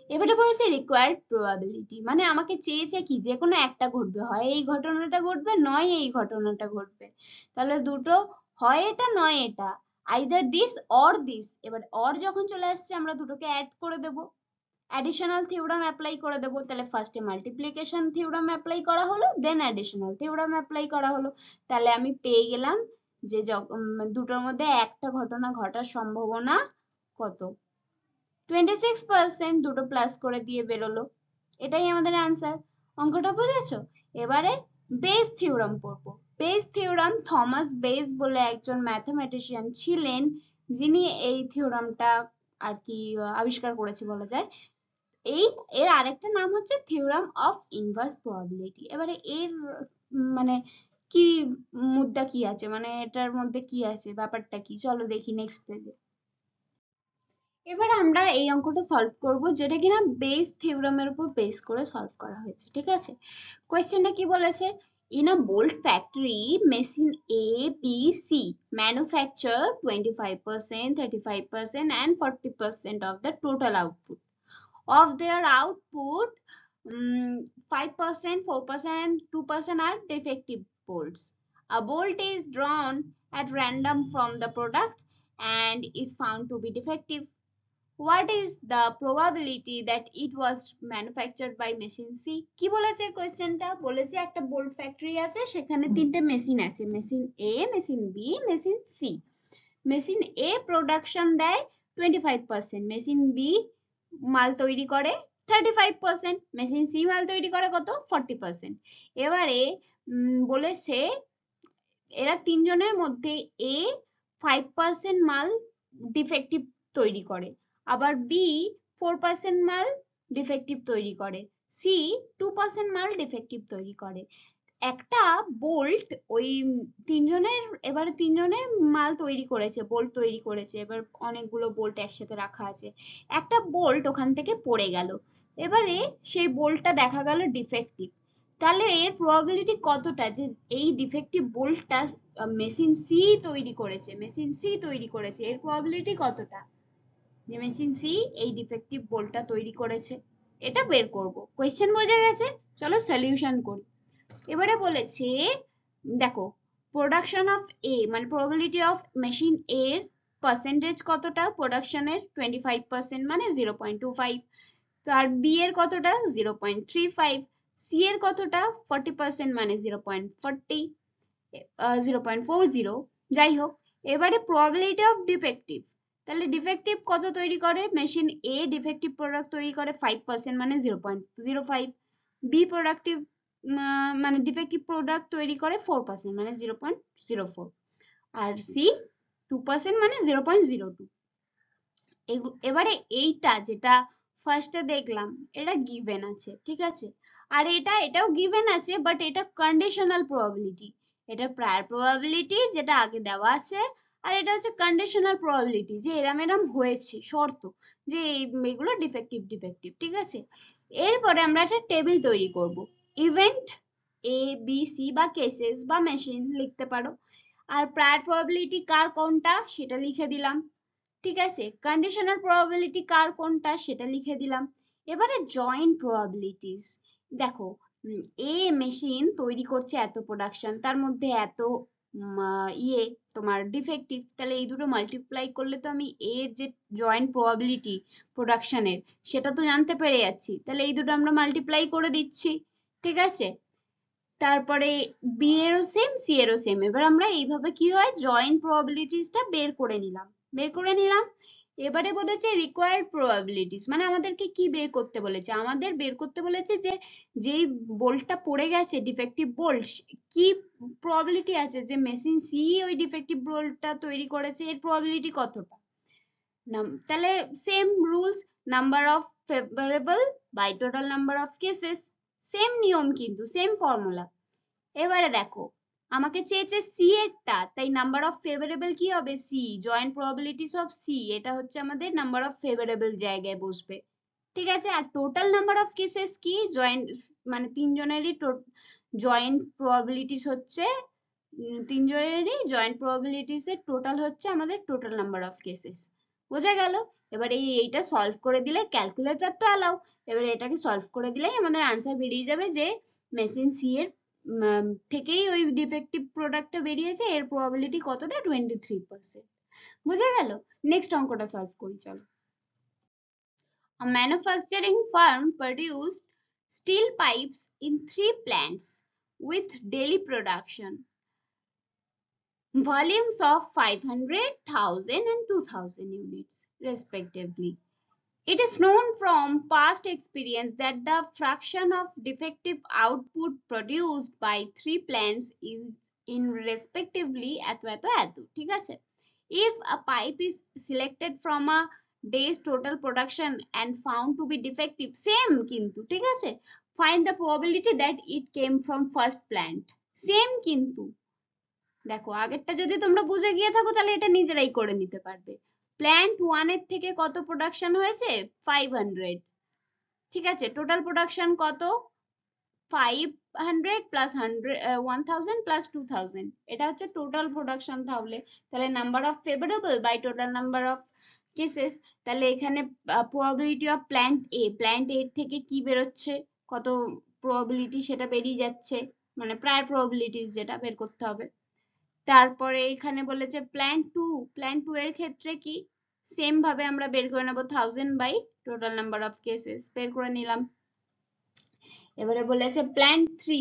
এবারে বলেছে রিকোয়ার্ড প্রবাবিলিটি, মানে আমাকে চেয়েছে কি যে কোনো একটা ঘটবে, হয় এই ঘটনাটা ঘটবে নয় এই ঘটনাটা ঘটবে। তাহলে দুটো, হয় এটা নয় এটা, আইদার দিস অর দিস। এবার অর যখন চলে আসছে আমরা দুটোকে অ্যাড করে দেব, অ্যাডিশনাল থিওরাম অ্যাপ্লাই করে দেব। তাহলে ফার্স্টে মাল্টিপ্লিকেশন থিওরাম অ্যাপ্লাই করা হলো, দেন অ্যাডিশনাল থিওরাম অ্যাপ্লাই করা হলো। তাহলে আমি পেয়ে গেলাম যে দুটোর মধ্যে একটা ঘটনা ঘটার সম্ভাবনা কত? 26%। দুটো প্লাস করে দিয়ে বেরোলো, এটাই আমাদের অ্যান্সার। অঙ্কটা বুঝেছো? এবারে বেস থিওরাম পড়বো। বেস থিওরাম, থমাস বেস বলে একজন ম্যাথমেটিশিয়ান ছিলেন, যিনি এই থিওরামটা আর কি আবিষ্কার করেছে বলা যায়। এর আরেকটা নাম হচ্ছে থিওরাম অফ ইনভার্স প্রবাবিলিটি। এবারে এর মানে কি মুদ্রা কি আছে, মানে এটার মধ্যে কি আছে, ব্যাপারটা কি, চলো দেখি নেক্সট পেজে। এবার আমরা এই অঙ্কটা সলভ করব, যেটা কিনা বেস থিওরামের উপর বেস করে সলভ করা হয়েছে, ঠিক আছে। কোয়েশ্চেনটা কি বলেছে? In a bolt factory, machine A, B, C manufacture 25%, 35% and 40% of the total output. Of their output, 5%, 4% and 2% are defective bolts. A bolt is drawn at random from the product and is found to be defective. What is the probability that it was manufactured by machine C? কি বলেছে কোশ্চেনটা? বলেছে একটা bolt factory আছে, সেখানে তিনটে machine আছে, machine A, machine B, machine C. Machine A production দেয় 25%, মেশিন বি মাল তৈরি করে 35%, মেশিন সি মাল তৈরি করে কত? 40%। এবারে বলেছে এরা তিনজনের মধ্যে এ 5% মাল ডিফেক্টিভ তৈরি করে, আবার বি 4% মাল ডিফেক্টিভ তৈরি করে, সি 2% মাল ডিফেক্টিভ তৈরি করে। একটা বোল্ট ওই তিনজনের, এবারে তিনজনে মাল তৈরি করেছে, বোল্ট তৈরি করেছে, এবার অনেকগুলো বোল্ট একসাথে রাখা আছে, একটা বোল্ট ওখান থেকে পড়ে গেল, এবারে সেই বোল্টটা দেখা গেল ডিফেক্টিভ। তাহলে এর প্রবাবিলিটি কতটা যে এই ডিফেক্টিভ বোল্টটা মেশিন সি তৈরি করেছে, মেশিন সি তৈরি করেছে, এর প্রবাবিলিটি কতটা যে মেশিন সি এই ডিফেক্টিভ বোল্টটা তৈরি করেছে? এটা বের করব। কোয়েশ্চেন বোঝা গেছে? চলো সলিউশন করি। এবারে বলেছে দেখো, প্রোডাকশন অফ এ মানে প্রবাবিলিটি অফ মেশিন এর পার্সেন্টেজ কতটা প্রোডাকশনের? 25% মানে 0.25। তো আর বি এর কতটা? 0.35। সি এর কতটা? 40% মানে 0.40, 0.40, যাই হোক। এবারে প্রবাবিলিটি অফ ডিফেক্টিভ, তাহলে ডিফেক্টিভ কত তৈরি করে? মেশিন এ ডিফেক্টিভ প্রোডাক্ট তৈরি করে 5% মানে 0.05। বি প্রোডাক্টিভ মানে ডিফেক্টিভ প্রোডাক্ট তৈরি করে 4% মানে 0.04। আর সি 2% মানে 0.02। এবারে এইটা যেটা ফার্স্টে দেখলাম এটা গিভেন আছে, ঠিক আছে, আর এটাও গিভেন আছে, বাট এটা কন্ডিশনাল প্রবাবিলিটি। এটা প্রায়র প্রবাবিলিটি যেটা আগে দেওয়া আছে, আর এটা হচ্ছে কন্ডিশনাল প্রবাবিলিটি যে এরম এরম হয়েছে, শর্ত যে এগুলো ডিফেক্টিভ ডিফেক্টিভ, ঠিক আছে। এরপরে আমরা একটা টেবিল তৈরি করব। ইভেন্ট এ বি সি বা কেসেস বা মেশিন লিখতে পারো, আর প্রায়র প্রবাবিলিটি কার কোনটা সেটা লিখে দিলাম, ঠিক আছে। কন্ডিশনাল প্রবাবিলিটি কার কোনটা সেটা লিখে দিলাম। এবারে জয়েন্ট প্রবাবিলিটিস, দেখো এ মেশিন তৈরি করছে এত প্রোডাকশন, তার মধ্যে এত ইয়ে তোমার ডিফেক্টিভ, তাহলে এই দুটো মাল্টিপ্লাই করলে তো আমি এর যে জয়েন্ট প্রবাবিলিটি প্রোডাকশনের সেটা তো জানতে পেরে যাচ্ছি, তাহলে এই দুটো আমরা মাল্টিপ্লাই করে দিচ্ছি, ঠিক আছে। তারপরে বি এরও সেম সি এরও সেম, এবার আমরা এইভাবে কি হয় জয়েন্ট প্রবাবিলিটিসটা বের করে নিলাম। এবারে বলেছে রিকোয়ার্ড প্রবাবিলিটিস, মানে আমাদেরকে কি বের করতে বলেছে, আমাদের বের করতে বলেছে যে যেই বোল্টটা পড়ে গেছে ডিফেক্টিভ বোল্ট, কি প্রবাবিলিটি আছে যে মেশিন সি ওই ডিফেক্টিভ বোল্টটা তৈরি করেছে, এর প্রবাবিলিটি কতটা। তাহলে same rules, number of favourable by total number of cases, same নিয়ম কিন্তু সেম ফর্মুলা। এবারে দেখো আমাকে চেয়েছে সি এরটা, তাই নাম্বার অফ ফেভারেবল কি হবে C, joint probabilities of C, এটা হচ্ছে আমাদের নাম্বার অফ ফেভারেবল জায়গায় বসবে, ঠিক আছে। আর টোটাল নাম্বার অফ কেসেস কি, জয়েন্ট মানে তিনজনেরই জয়েন্ট প্রবাবিলিটিস হচ্ছে, তিনজনেরই জয়েন্ট প্রবাবিলিটিস এর টোটাল হচ্ছে আমাদের টোটাল নাম্বার অফ কেসেস, বোঝা গেল। এবার এইটা সলভ করে দিলে, ক্যালকুলেটর তো অ্যালাউ, এবারে এটাকে সলভ করে দিলেই আমাদের আনসার বেরিয়ে যাবে যে মেশিন সি এর থেকেই ওই ডিফেক্টিভ প্রোডাক্টটা বেরিয়েছে, এর প্রবাবিলিটি কতটা 23%, বুঝা গেল। নেক্সট অঙ্কটা সলভ করি চলো। A manufacturing firm produced steel pipes in 3 plants with daily production volumes of 500, 1000 and 2000 units respectively. It is known from past experience that the fraction of defective output produced by 3 plants is in respectively এত এত এত, ঠিক আছে। If a pipe is selected from a day's total production and found to be defective, same কিন্তু, ঠিক আছে, find the probability that it came from first plant, same কিন্তু। দেখো আগেরটা যদি তোমরা বুঝে গিয়ে থাকো তাহলে এটা নিজেরাই করে নিতে পারবে। প্ল্যান্ট 1 এর থেকে কত প্রোডাকশন হয়েছে 500, ঠিক আছে, টোটাল প্রোডাকশন কত 500 প্লাস 1000 প্লাস 2000, এটা হচ্ছে টোটাল প্রোডাকশন। তাহলে তাহলে number of favourable by total number of cases, তাহলে এখানে প্রবাবিলিটি অফ প্ল্যান্ট এর থেকে কি বেরোচ্ছে, কত প্রবাবিলিটি সেটা বেরিয়ে যাচ্ছে, মানে প্রায় প্রবাবিলিটিস যেটা বের করতে হবে। তারপরে এখানে বলেছে প্ল্যান টু এর ক্ষেত্রে কি সেম ভাবে আমরা বের করে নেব 1000 by total number of cases, বের করে নিলাম। এবারে বলেছে প্ল্যান থ্রি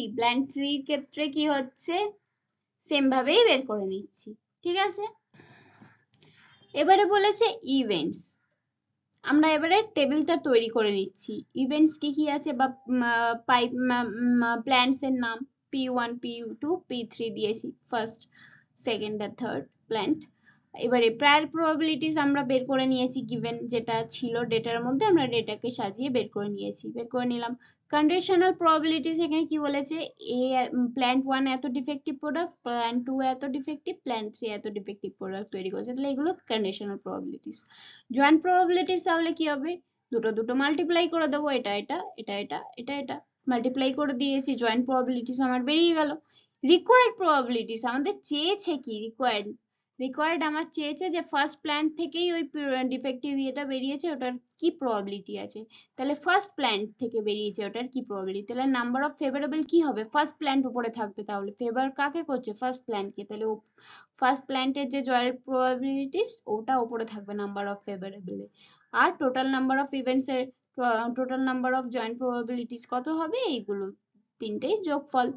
এর ক্ষেত্রে কি হচ্ছে সেম ভাবেই বের করে নিচ্ছি, ঠিক আছে। এবারে বলেছে ইভেন্টস, আমরা এবারে টেবিলটা তৈরি করে নিচ্ছি। ইভেন্টস কি কি আছে বা পাইপ প্ল্যান্টস এর নাম P1 P2 P3 দিয়েছি, ফার্স্ট সেকেন্ড আর থার্ড প্ল্যান্ট। এবারে প্রায়র প্রবাবিলিটিস আমরা বের করে নিয়েছি, গিভেন যেটা ছিল ডেটার মধ্যে আমরা ডেটাকে সাজিয়ে বের করে নিলাম। কন্ডিশনাল প্রবাবিলিটিস এখানে কি বলেছে, প্ল্যান্ট 1 এত ডিফেক্টিভ প্রোডাক্ট, প্ল্যান্ট 2 এত ডিফেক্টিভ, প্ল্যান্ট 3 এত ডিফেক্টিভ প্রোডাক্ট তৈরি করেছে, তাহলে এগুলো কন্ডিশনাল প্রবাবিলিটিস। জয়েন্ট প্রবাবিলিটিস তাহলে কি হবে, দুটো মাল্টিপ্লাই করে দেবো, এটা মাল্টিপ্লাই করে দিয়েছি, জয়েন্ট প্রবাবিলিটিস আমার বেরিয়ে গেল। রিকোয়ার্ড প্রবাবিলিটিস আমাদের চেয়েছে কি, রিকোয়ার্ড আমার চেয়েছে যে ফার্স্ট প্ল্যান্ট থেকেই ওই ডিফেক্টিভ ইয়েটা বেরিয়েছে, ওটার কি প্রবাবিলিটি আছে, তাহলে ফার্স্ট প্ল্যান্ট থেকে বেরিয়েছে ওটার কি প্রবাবিলিটি, তাহলে নাম্বার অফ ফেভারেবল কি হবে, ফার্স্ট প্ল্যান্ট উপরে থাকবে, তাহলে ফেভার কাকে করছে ফার্স্ট প্ল্যান্টকে, তাহলে ফার্স্ট প্ল্যান্টের যে জয়েন্ট প্রবাবিলিটিস ওটা উপরে থাকবে নাম্বার অফ ফেভারেবলে। আর টোটাল নাম্বার অফ ইভেন্টস এর total number of joint probabilities কত হবে, এইগুলো তিনটেই যোগফল।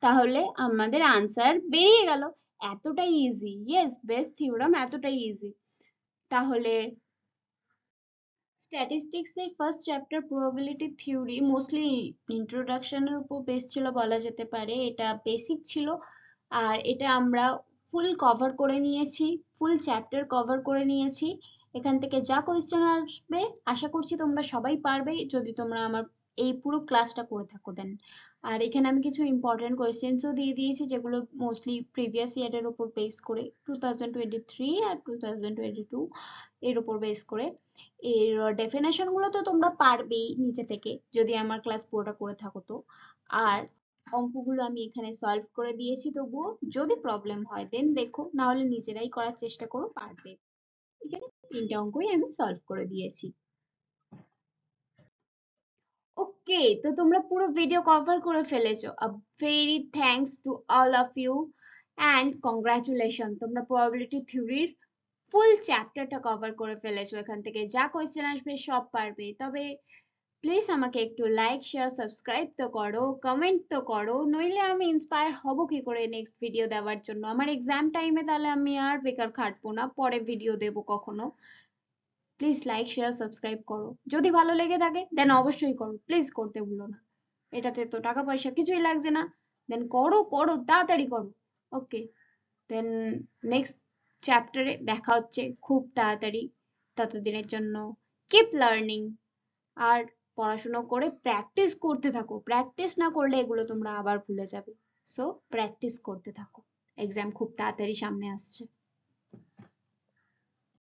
তাহলে আমাদের আনসার বেরিয়ে গেল, এতটাই ইজি, ইয়েস বেস থিওরাম এতটাই ইজি। তাহলে স্ট্যাটিস্টিক্স এর first chapter probability theory mostly ইন্ট্রোডাকশনের উপর বেস ছিল বলা যেতে পারে, এটা বেসিক ছিল, আর এটা আমরা ফুল কভার করে নিয়েছি, ফুল চ্যাপ্টার কভার করে নিয়েছি। এখান থেকে যা কোয়েশ্চেন আসবে আশা করছি তোমরা সবাই পারবে যদি তোমরা আমার এই পুরো ক্লাসটা করে থাকো দেন। আর এখানে আমি কিছু ইম্পর্টেন্ট কোয়েশ্চেন্সও দিয়ে দিয়েছি, যেগুলো মোস্টলি প্রিভিয়াস ইয়ারের উপর বেস করে, 2023 আর 2022 এর উপর বেস করে। এর ডেফিনেশন গুলো তো তোমরা পারবেই নিচে থেকে, যদি আমার ক্লাস পুরোটা করে থাকো তো। আর অঙ্কগুলো আমি এখানে সলভ করে দিয়েছি, তবুও যদি প্রবলেম হয় দেন দেখো, না হলে নিজেরাই করার চেষ্টা করো, পারবে। এখানে 3টে অঙ্কই আমি সলভ করে দিয়েছি। ওকে, তো তোমরা পুরো ভিডিও কভার করে ফেলেছো। A very thanks to all of you and congratulation, তোমরা প্রবাবিলিটি থিওরির ফুল চ্যাপ্টারটা কভার করে ফেলেছো। এখান থেকে যা কোয়েশ্চেন আসবে সব পারবে। তবে প্লিজ আমাকে একটু লাইক শেয়ার সাবস্ক্রাইব তো করো, কমেন্ট তো করো, নইলে আমি ইন্সপায়ার হব কি করে নেক্সট ভিডিও দেওয়ার জন্য। আমার এক্সাম টাইমে তাহলে আমি আর বেকার খাটবো না, পরে ভিডিও দেবো কখনো। প্লিজ লাইক শেয়ার সাবস্ক্রাইব করো, যদি ভালো লেগে থাকে দেন অবশ্যই করো, প্লিজ করতে ভুলো না। এটাতে তো টাকা পয়সা কিছুই লাগছে না, দেন করো করো, তাড়াতাড়ি করো। ওকে, দেন নেক্সট চ্যাপ্টারে দেখা হচ্ছে খুব তাড়াতাড়ি। ততদিনের জন্য কিপ লার্নিং, আর পড়াশোনা করে প্র্যাকটিস করতে থাকো। প্র্যাকটিস না করলে এগুলো তোমরা আবার ভুলে যাবে। সো প্র্যাকটিস করতে থাকো, এক্সাম খুব তাড়াতাড়ি সামনে আসছে।